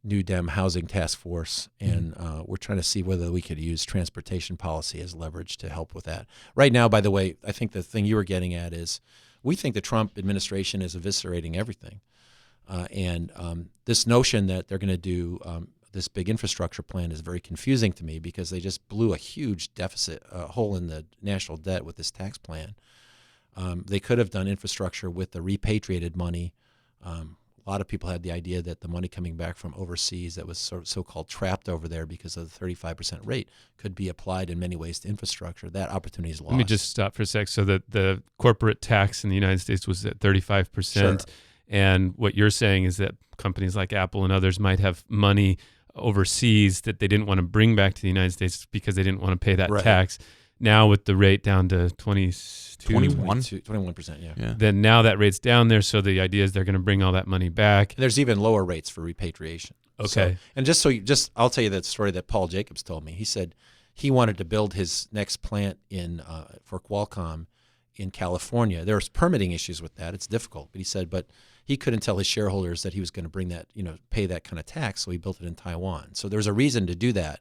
New Dem Housing Task Force, and we're trying to see whether we could use transportation policy as leverage to help with that. Right now, by the way, I think the thing you were getting at is we think the Trump administration is eviscerating everything. And this notion that they're going to do this big infrastructure plan is very confusing to me because they just blew a huge deficit, hole in the national debt with this tax plan. They could have done infrastructure with the repatriated money. A lot of people had the idea that the money coming back from overseas that was so-called trapped over there because of the 35% rate could be applied in many ways to infrastructure. That opportunity is lost. Let me just stop for a sec. So that the corporate tax in the United States was at 35%. Sure. And what you're saying is that companies like Apple and others might have money overseas that they didn't want to bring back to the United States because they didn't want to pay that tax. Now with the rate down to 21%, yeah. Then now that rate's down there, so the idea is they're going to bring all that money back. And there's even lower rates for repatriation. Okay. I'll tell you that story that Paul Jacobs told me. He said he wanted to build his next plant for Qualcomm in California. There's permitting issues with that. It's difficult. But he said, he couldn't tell his shareholders that he was going to bring that, pay that kind of tax, so he built it in Taiwan. So there's a reason to do that.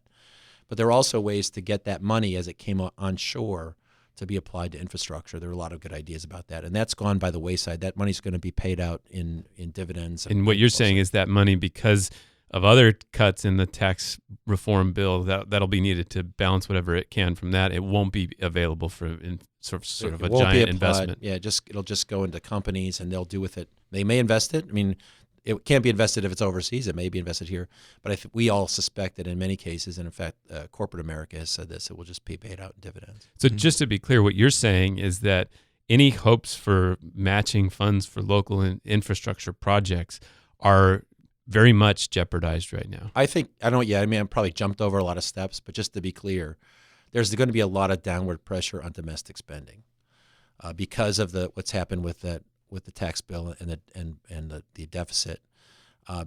But there are also ways to get that money as it came onshore to be applied to infrastructure. There are a lot of good ideas about that. And that's gone by the wayside. That money's going to be paid out in dividends. And what you're saying is that money, because of other cuts in the tax reform bill, that'll be needed to balance whatever it can from that. It won't be available for sort of a giant investment. Yeah, it'll just go into companies and they'll do with it. They may invest it. I mean, it can't be invested if it's overseas. It may be invested here. But we all suspect that in many cases, and in fact, corporate America has said this, it will just be paid out in dividends. So just to be clear, what you're saying is that any hopes for matching funds for local infrastructure projects are very much jeopardized right now. I probably jumped over a lot of steps, but just to be clear, there's going to be a lot of downward pressure on domestic spending because of what's happened with the tax bill and the deficit.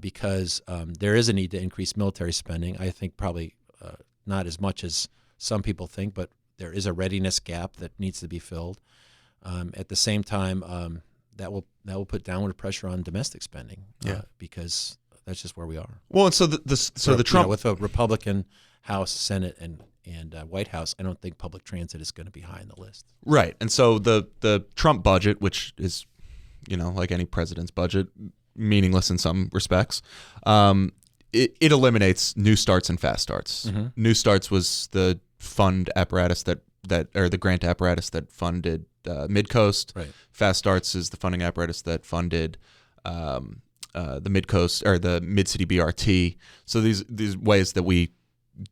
Because there is a need to increase military spending. I think probably not as much as some people think, but there is a readiness gap that needs to be filled. At the same time, that will put downward pressure on domestic spending. Because that's just where we are. Well, and so the Trump with a Republican House, Senate, and White House, I don't think public transit is going to be high on the list. Right, and so the Trump budget, which is, like any president's budget, meaningless in some respects, it eliminates new starts and fast starts. Mm-hmm. New starts was the fund apparatus or the grant apparatus that funded Midcoast. Right. Fast starts is the funding apparatus that funded the Midcoast or the Mid-City BRT. So these ways that we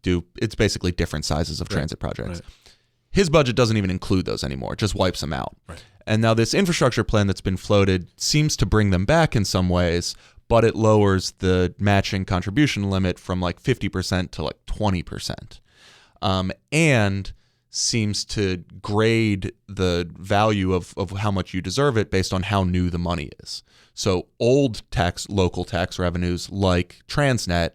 do, it's basically different sizes of transit projects. Right. His budget doesn't even include those anymore. It just wipes them out. Right. And now this infrastructure plan that's been floated seems to bring them back in some ways, but it lowers the matching contribution limit from like 50% to like 20%. And seems to grade the value of how much you deserve it based on how new the money is. So old local tax revenues like Transnet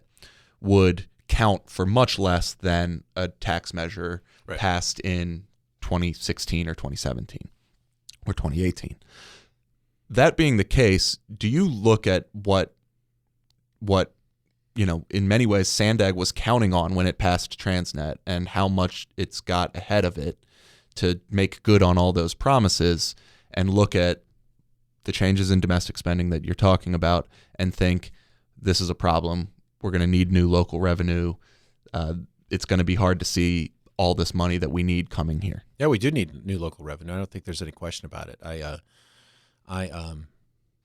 would count for much less than a tax measure passed in 2016 or 2017 or 2018. That being the case, do you look at what in many ways Sandag was counting on when it passed Transnet and how much it's got ahead of it to make good on all those promises, and look at the changes in domestic spending that you're talking about and think this is a problem? We're going to need new local revenue. It's going to be hard to see all this money that we need coming here. Yeah, we do need new local revenue. I don't think there's any question about it. I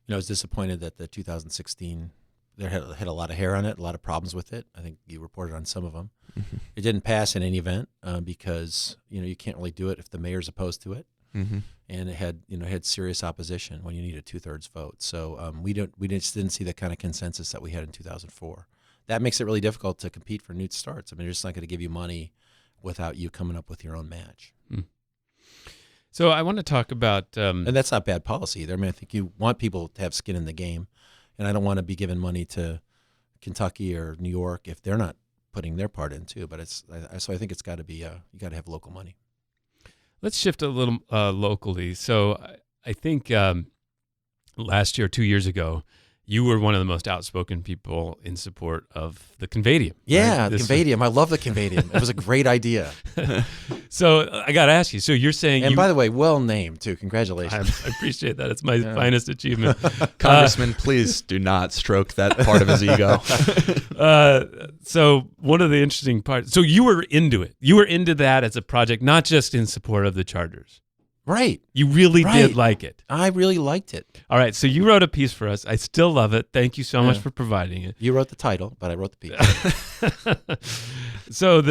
was disappointed that the 2016 there had a lot of hair on it, a lot of problems with it. I think you reported on some of them. Mm-hmm. It didn't pass in any event because you can't really do it if the mayor's opposed to it, Mm-hmm. and it had serious opposition when you need a 2/3 vote. So we just didn't see the kind of consensus that we had in 2004. That makes it really difficult to compete for new starts. I mean, they're just not going to give you money without you coming up with your own match. So I want to talk about and that's not bad policy either. I mean, I think you want people to have skin in the game, and I don't want to be giving money to Kentucky or New York if they're not putting their part in too. But so I think it's got to be you got to have local money. Let's shift a little locally. So I think last year, 2 years ago, you were one of the most outspoken people in support of the Convadium. Yeah, right? the Convadium. I love the Convadium. It was a great idea. So I got to ask you. So you're saying, and by the way, well named too. Congratulations. I appreciate that. It's my finest achievement. Congressman, please do not stroke that part of his ego. So one of the interesting parts. So you were into it. You were into that as a project, not just in support of the charters. Right. You really did like it. I really liked it. All right. So you wrote a piece for us. I still love it. Thank you so much for providing it. You wrote the title, but I wrote the piece. So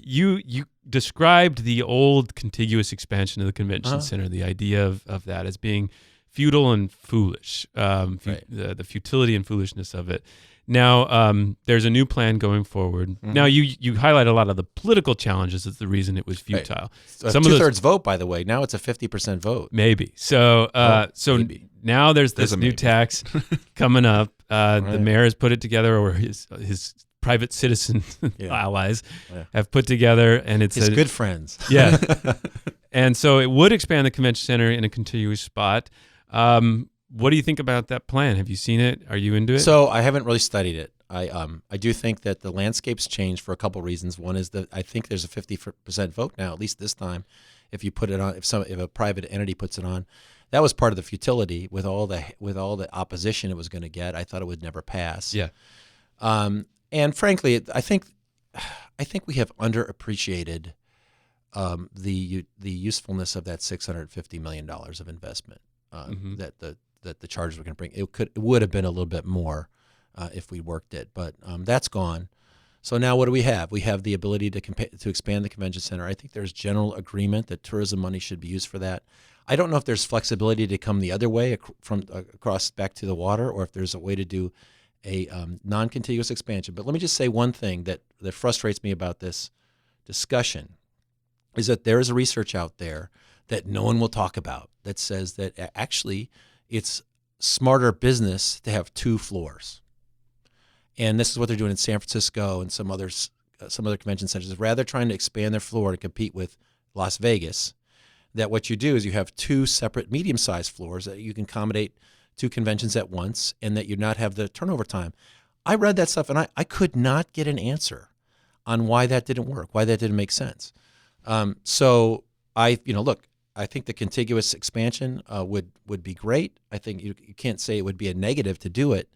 you described the old contiguous expansion of the convention center, the idea of that as being futile and foolish, the futility and foolishness of it. Now, there's a new plan going forward. Mm-hmm. Now, you highlight a lot of the political challenges as the reason it was futile. Right. Some 2/3 vote, by the way. Now it's a 50% vote. Maybe. So, maybe. Now there's this new tax coming up. The mayor has put it together, or his private citizen allies have put together, and it's his good friends. Yeah. And so it would expand the convention center in a contiguous spot. What do you think about that plan? Have you seen it? Are you into it? So I haven't really studied it. I do think that the landscape's changed for a couple reasons. One is that I think there's a 50% vote now, at least this time, if you put it on. If a private entity puts it on, that was part of the futility with all the opposition it was going to get. I thought it would never pass. Yeah. And frankly, I think we have underappreciated the usefulness of that $650 million of investment that the charges were going to bring. It would have been a little bit more if we worked it, but that's gone. So now what do we have? We have the ability to expand the convention center. I think there's general agreement that tourism money should be used for that. I don't know if there's flexibility to come the other way from across back to the water, or if there's a way to do a non-contiguous expansion. But let me just say one thing that frustrates me about this discussion is that there is a research out there that no one will talk about that says that actually it's smarter business to have 2 floors. And this is what they're doing in San Francisco and some other convention centers. Rather trying to expand their floor to compete with Las Vegas, that what you do is you have 2 separate medium-sized floors that you can accommodate 2 conventions at once, and that you not have the turnover time. I read that stuff, and I could not get an answer on why that didn't work, why that didn't make sense. So I think the contiguous expansion would be great. I think you can't say it would be a negative to do it.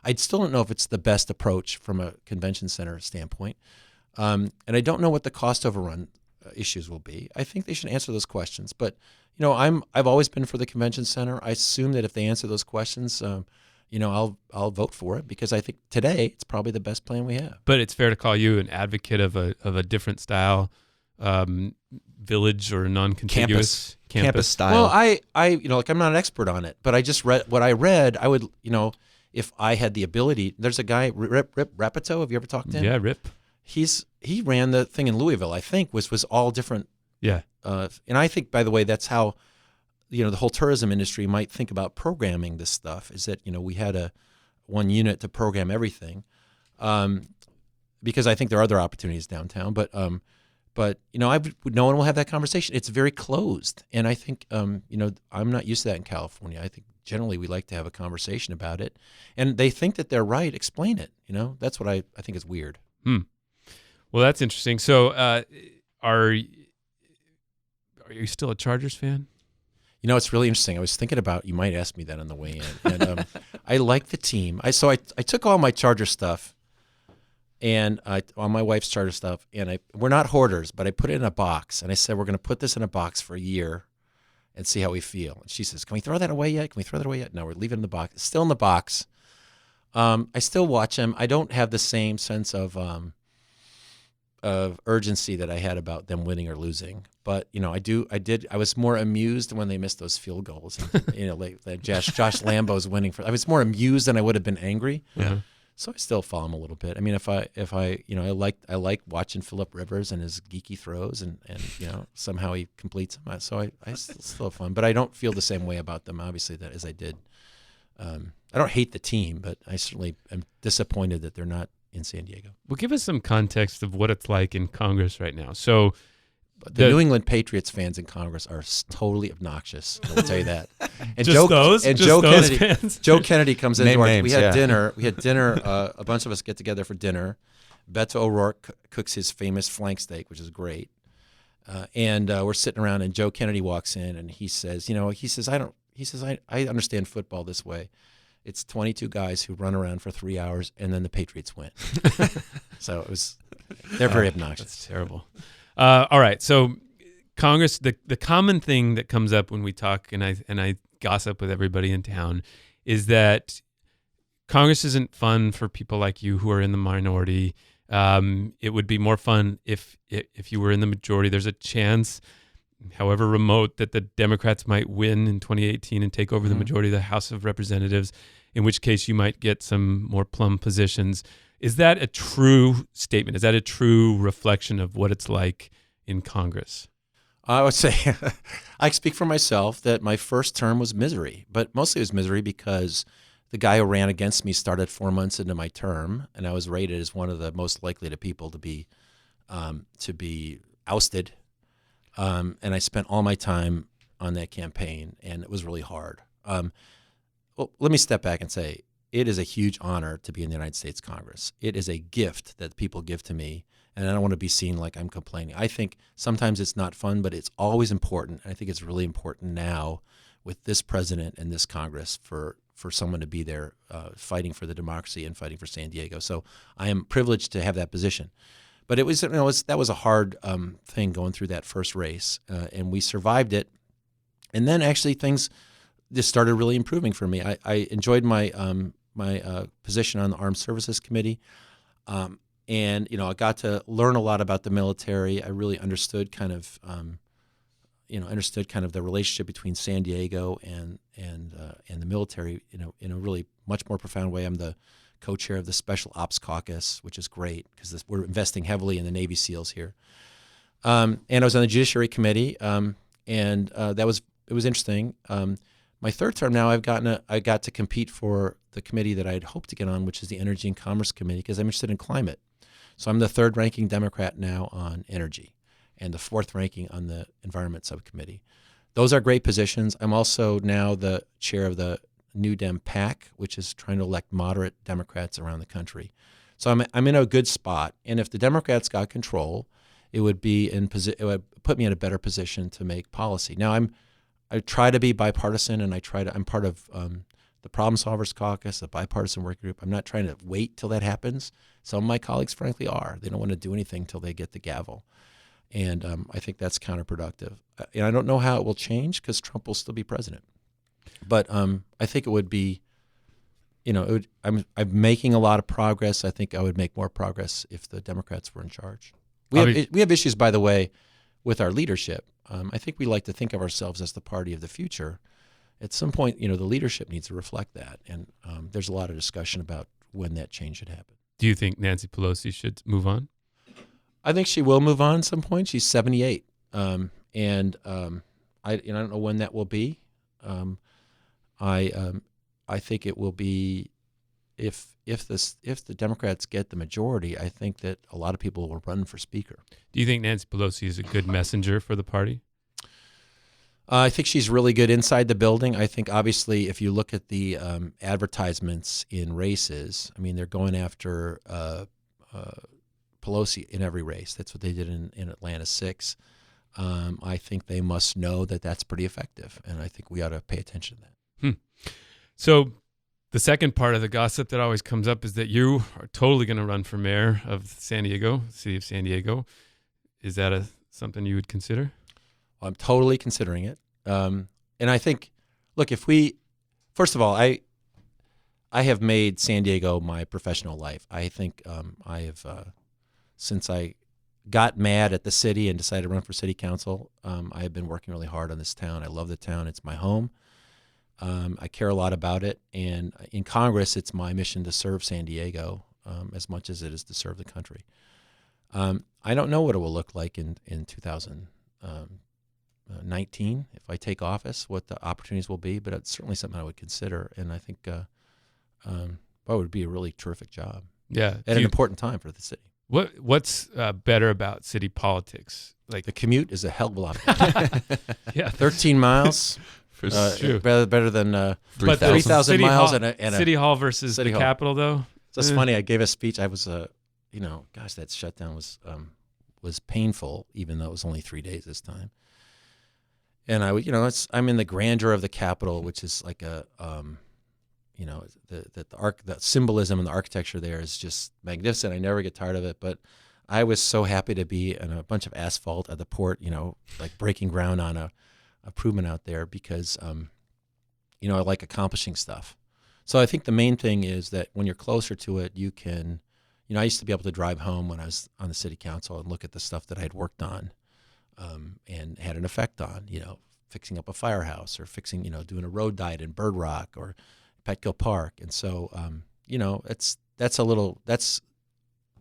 I still don't know if it's the best approach from a convention center standpoint. And I don't know what the cost overrun issues will be. I think they should answer those questions. But, I've always been for the convention center. I assume that if they answer those questions, I'll vote for it, because I think today it's probably the best plan we have. But it's fair to call you an advocate of a different style village or non-contiguous campus style. Well, I'm not an expert on it, but I just read what I read. I would, if I had the ability. There's a guy, Rip Rapito. Have you ever talked to him? Yeah, Rip. He ran the thing in Louisville, I think, was all different. Yeah. And I think, by the way, that's how, the whole tourism industry might think about programming this stuff, is that, we had one unit to program everything, because I think there are other opportunities downtown. But no one will have that conversation. It's very closed. And I think, I'm not used to that in California. I think generally we like to have a conversation about it. And they think that they're right. Explain it. That's what I think is weird. Well, that's interesting. So are you still a Chargers fan? It's really interesting. I was thinking about, you might ask me that on the way in. And I like the team. I took all my Charger stuff, and all my wife's Charger stuff, and we're not hoarders, but I put it in a box, and I said, we're going to put this in a box for a year and see how we feel. And she says, can we throw that away yet? No, we're leaving it in the box. It's still in the box. I still watch them. I don't have the same sense of urgency that I had about them winning or losing. But, I was more amused when they missed those field goals. And, like Josh Lambo's winning I was more amused than I would have been angry. Yeah. So I still follow him a little bit. I mean, I like watching Phillip Rivers and his geeky throws, and somehow he completes them. So I still have fun, but I don't feel the same way about them, obviously, as I did. I don't hate the team, but I certainly am disappointed that they're not in San Diego. Well, give us some context of what it's like in Congress right now. So the New England Patriots fans in Congress are totally obnoxious. I'll tell you that. And Joe Kennedy comes into our. We had dinner. A bunch of us get together for dinner. Beto O'Rourke cooks his famous flank steak, which is great. And we're sitting around, and Joe Kennedy walks in, and he says, I understand football this way. It's 22 guys who run around for 3 hours, and then the Patriots win. So they're very obnoxious. That's terrible. All right. So Congress, the common thing that comes up when we talk, and I gossip with everybody in town, is that Congress isn't fun for people like you who are in the minority. It would be more fun if you were in the majority. There's a chance, however remote, that the Democrats might win in 2018 and take over the majority of the House of Representatives, in which case you might get some more plum positions. Is that a true statement? Is that a true reflection of what it's like in Congress? I would say, I speak for myself, that my first term was misery, but mostly it was misery because the guy who ran against me started 4 months into my term, and I was rated as one of the most likely to people to be ousted. And I spent all my time on that campaign, and it was really hard. Well, let me step back and say, it is a huge honor to be in the United States Congress. It is a gift that people give to me, and I don't want to be seen like I'm complaining. I think sometimes it's not fun, but it's always important. And I think it's really important now with this president and this Congress for someone to be there fighting for the democracy and fighting for San Diego. So I am privileged to have that position. But it was, that was a hard thing going through that first race, and we survived it. And then actually things just started really improving for me. I enjoyed my position on the Armed Services Committee. And I got to learn a lot about the military. I really understood kind of the relationship between San Diego and the military, in a really much more profound way. I'm the co-chair of the Special Ops Caucus, which is great because we're investing heavily in the Navy SEALs here. And I was on the Judiciary Committee, and it was interesting. My third term now, I got to compete for the committee that I'd hoped to get on, which is the Energy and Commerce Committee, because I'm interested in climate. So I'm the third ranking Democrat now on energy, and the fourth ranking on the Environment Subcommittee. Those are great positions. I'm also now the chair of the New Dem PAC, which is trying to elect moderate Democrats around the country. So I'm in a good spot. And if the Democrats got control, it would put me in a better position to make policy. Now I try to be bipartisan, and I'm part of the Problem Solvers Caucus, a bipartisan working group. I'm not trying to wait till that happens. Some of my colleagues, frankly, are. They don't want to do anything till they get the gavel. And I think that's counterproductive. And I don't know how it will change because Trump will still be president. But I think it would be, I'm making a lot of progress. I think I would make more progress if the Democrats were in charge. We have issues, by the way, with our leadership. I think we like to think of ourselves as the party of the future. At some point, the leadership needs to reflect that. And there's a lot of discussion about when that change should happen. Do you think Nancy Pelosi should move on? I think she will move on at some point. She's 78. I don't know when that will be. I think it will be if the Democrats get the majority. I think that a lot of people will run for speaker. Do you think Nancy Pelosi is a good messenger for the party? I think she's really good inside the building. I think obviously if you look at the advertisements in races, I mean they're going after Pelosi in every race. That's what they did in Atlanta 6. I think they must know that that's pretty effective, and I think we ought to pay attention to that. So the second part of the gossip that always comes up is that you are totally going to run for mayor of San Diego, city of San Diego. Is that something you would consider? Well, I'm totally considering it. And I think, look, first of all, I have made San Diego my professional life. I think I have, since I got mad at the city and decided to run for city council, I have been working really hard on this town. I love the town. It's my home. I care a lot about it. And in Congress, it's my mission to serve San Diego as much as it is to serve the country. I don't know what it will look like in 2019 if I take office, what the opportunities will be, but it's certainly something I would consider. And I think it would be a really terrific job. Yeah. At an important time for the city. What's better about city politics? Like the commute is a hell of a lot better. Yeah, 13 miles. Better than 3,000 miles. City Hall versus City the Hall. Capitol, though. So it's funny. I gave a speech. I was, that shutdown was painful, even though it was only 3 days this time. And I'm in the grandeur of the Capitol, which is like the symbolism and the architecture there is just magnificent. I never get tired of it. But I was so happy to be in a bunch of asphalt at the port, like breaking ground on a improvement out there because, I like accomplishing stuff. So I think the main thing is that when you're closer to it, you can, I used to be able to drive home when I was on the city council and look at the stuff that I had worked on and had an effect on, fixing up a firehouse or fixing, doing a road diet in Bird Rock or Petco Park. And so,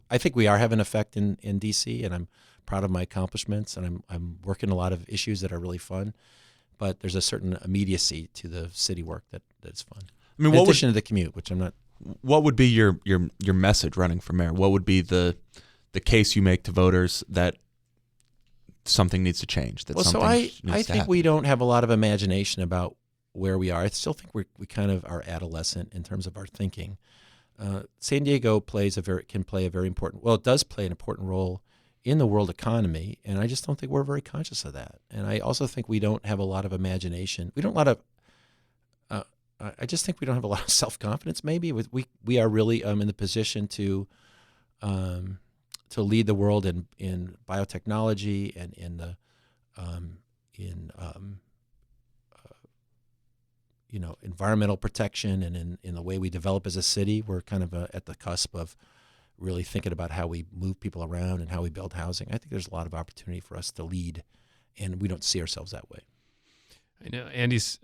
I think we are having an effect in DC, and I'm proud of my accomplishments, and I'm working a lot of issues that are really fun. But there's a certain immediacy to the city work that's fun. I mean, in addition to the commute, which I'm not. What would be your message running for mayor? What would be the case you make to voters that something needs to change? I think we don't have a lot of imagination about where we are. I still think we kind of are adolescent in terms of our thinking. San Diego it does play an important role in the world economy, and I just don't think we're very conscious of that. And I also think we don't have a lot of imagination. I just think we don't have a lot of self-confidence. Maybe we are really in the position to lead the world in biotechnology and in the environmental protection and in the way we develop as a city. We're kind of at the cusp of really thinking about how we move people around and how we build housing. I think there's a lot of opportunity for us to lead, and we don't see ourselves that way. I know Andy's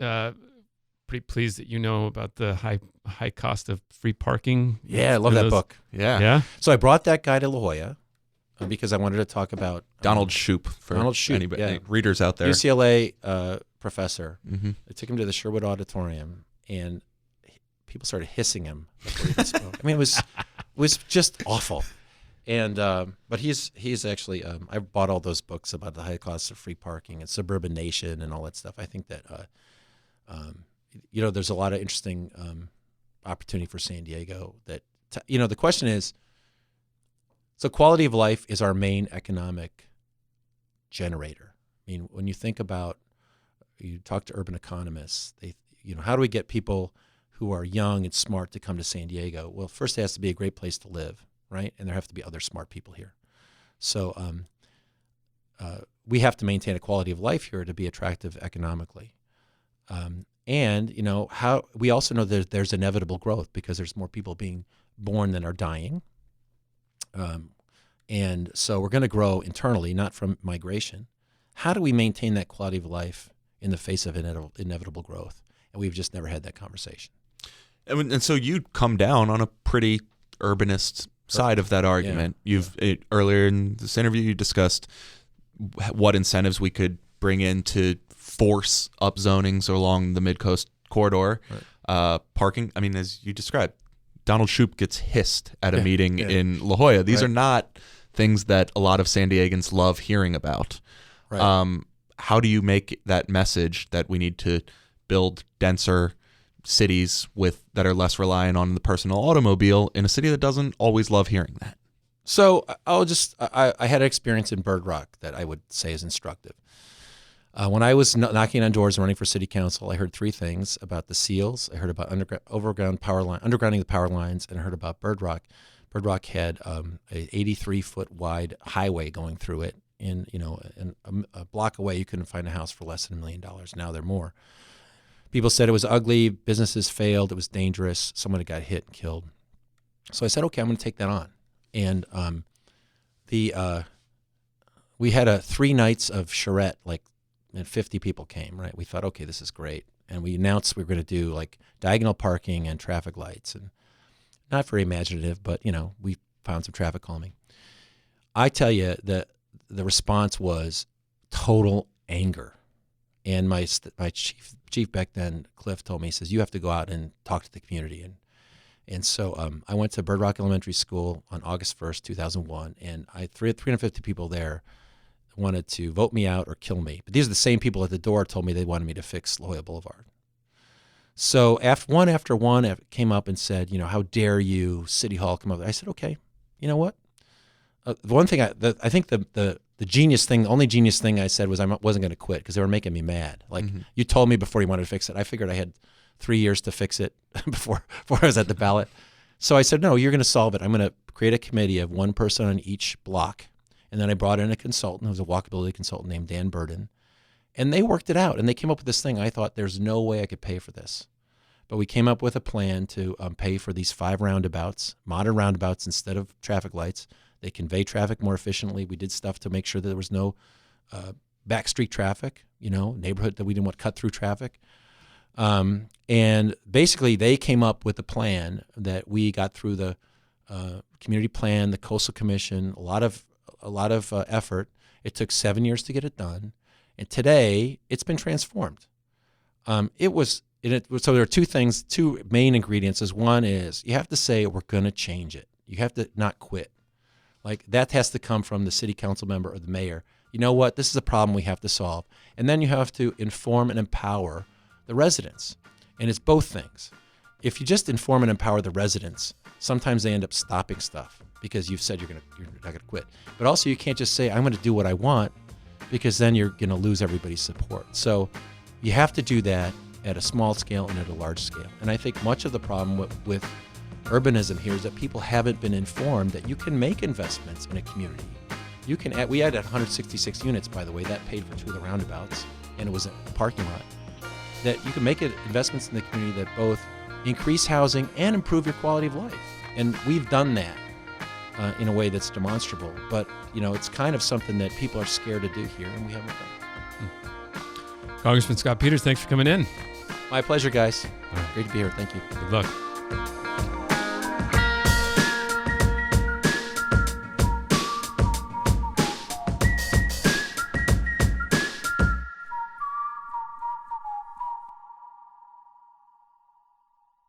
pretty pleased that you know about the high cost of free parking. Yeah, I love that book. Yeah. So I brought that guy to La Jolla because I wanted to talk about Donald Shoup for Donald Shoup, anybody, yeah. readers out there. UCLA professor. Mm-hmm. I took him to the Sherwood Auditorium, and people started hissing him before he even spoke. I mean, it was just awful. And but he's actually I bought all those books about the high cost of free parking and Suburban Nation and all that stuff. I think that there's a lot of interesting opportunity for San Diego. That the question is, so quality of life is our main economic generator. I mean, when you think about, you talk to urban economists, how do we get people who are young and smart to come to San Diego? Well, first it has to be a great place to live, right? And there have to be other smart people here. So we have to maintain a quality of life here to be attractive economically. And how we also know that there's inevitable growth because there's more people being born than are dying. And so we're going to grow internally, not from migration. How do we maintain that quality of life in the face of inevitable growth? And we've just never had that conversation. And so you come down on a pretty urbanist side of that argument. Yeah. Earlier in this interview, you discussed what incentives we could bring in to force upzonings along the Mid-Coast corridor. Right. Parking, I mean, as you described, Donald Shoup gets hissed at a meeting in La Jolla. These are not things that a lot of San Diegans love hearing about. Right. How do you make that message that we need to build denser cities that are less reliant on the personal automobile in a city that doesn't always love hearing that? So I had an experience in Bird Rock that I would say is instructive. When I was knocking on doors and running for city council, I heard three things about the seals. I heard about undergrounding the power lines, and I heard about Bird Rock. Bird Rock had a 83-foot wide highway going through it. And a block away, you couldn't find a house for less than $1 million. Now they're more. People said it was ugly. Businesses failed. It was dangerous. Someone got hit and killed. So I said, okay, I'm going to take that on. And we had 3 nights of charrette, and 50 people came, right? We thought, okay, this is great. And we announced we were going to do diagonal parking and traffic lights. And not very imaginative, but, we found some traffic calming. I tell you that the response was total anger. And my chief back then, Cliff, told me, he says, you have to go out and talk to the community. And so I went to Bird Rock Elementary School on August 1st, 2001, and I had 350 people there wanted to vote me out or kill me. But these are the same people at the door told me they wanted me to fix La Jolla Boulevard. So after one came up and said, how dare you, City Hall, come over. I said, okay, you know what? The one thing I think the genius thing, the only genius thing I said was I wasn't going to quit because they were making me mad. You told me before you wanted to fix it. I figured I had 3 years to fix it before I was at the ballot. So I said, no, you're going to solve it. I'm going to create a committee of one person on each block. And then I brought in a consultant who was a walkability consultant named Dan Burden. And they worked it out. And they came up with this thing. I thought there's no way I could pay for this. But we came up with a plan to pay for these 5 roundabouts, modern roundabouts instead of traffic lights. They convey traffic more efficiently. We did stuff to make sure that there was no backstreet traffic, neighborhood that we didn't want cut through traffic. And basically they came up with a plan that we got through the community plan, the Coastal Commission, a lot of effort. It took 7 years to get it done. And today it's been transformed. So there are two main ingredients. One is you have to say, we're going to change it. You have to not quit. That has to come from the city council member or the mayor. You know what? This is a problem we have to solve. And then you have to inform and empower the residents. And it's both things. If you just inform and empower the residents, sometimes they end up stopping stuff because you've said you're not going to quit. But also you can't just say, I'm going to do what I want, because then you're going to lose everybody's support. So you have to do that at a small scale and at a large scale. And I think much of the problem with urbanism here is that people haven't been informed that you can make investments in a community. We had 166 units, by the way, that paid for 2 of the roundabouts, and it was a parking lot. That you can make investments in the community that both increase housing and improve your quality of life. And we've done that. in a way that's demonstrable. But, it's kind of something that people are scared to do here, and we haven't done. Congressman Scott Peters, thanks for coming in. My pleasure, guys. Great to be here. Thank you. Good luck.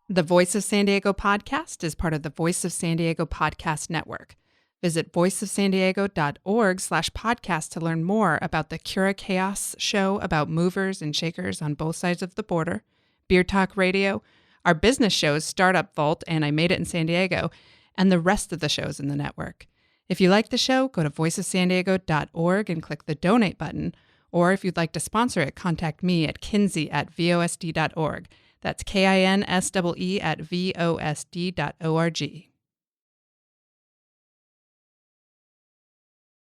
The Voice of San Diego podcast is part of the Voice of San Diego podcast network. Visit voiceofsandiego.org/podcast to learn more about the Cura Chaos show about movers and shakers on both sides of the border, Beer Talk Radio, our business shows Startup Vault and I Made It in San Diego, and the rest of the shows in the network. If you like the show, go to voiceofsandiego.org and click the donate button. Or if you'd like to sponsor it, contact me at kinsey@vosd.org. That's KINSEE@vosd.org.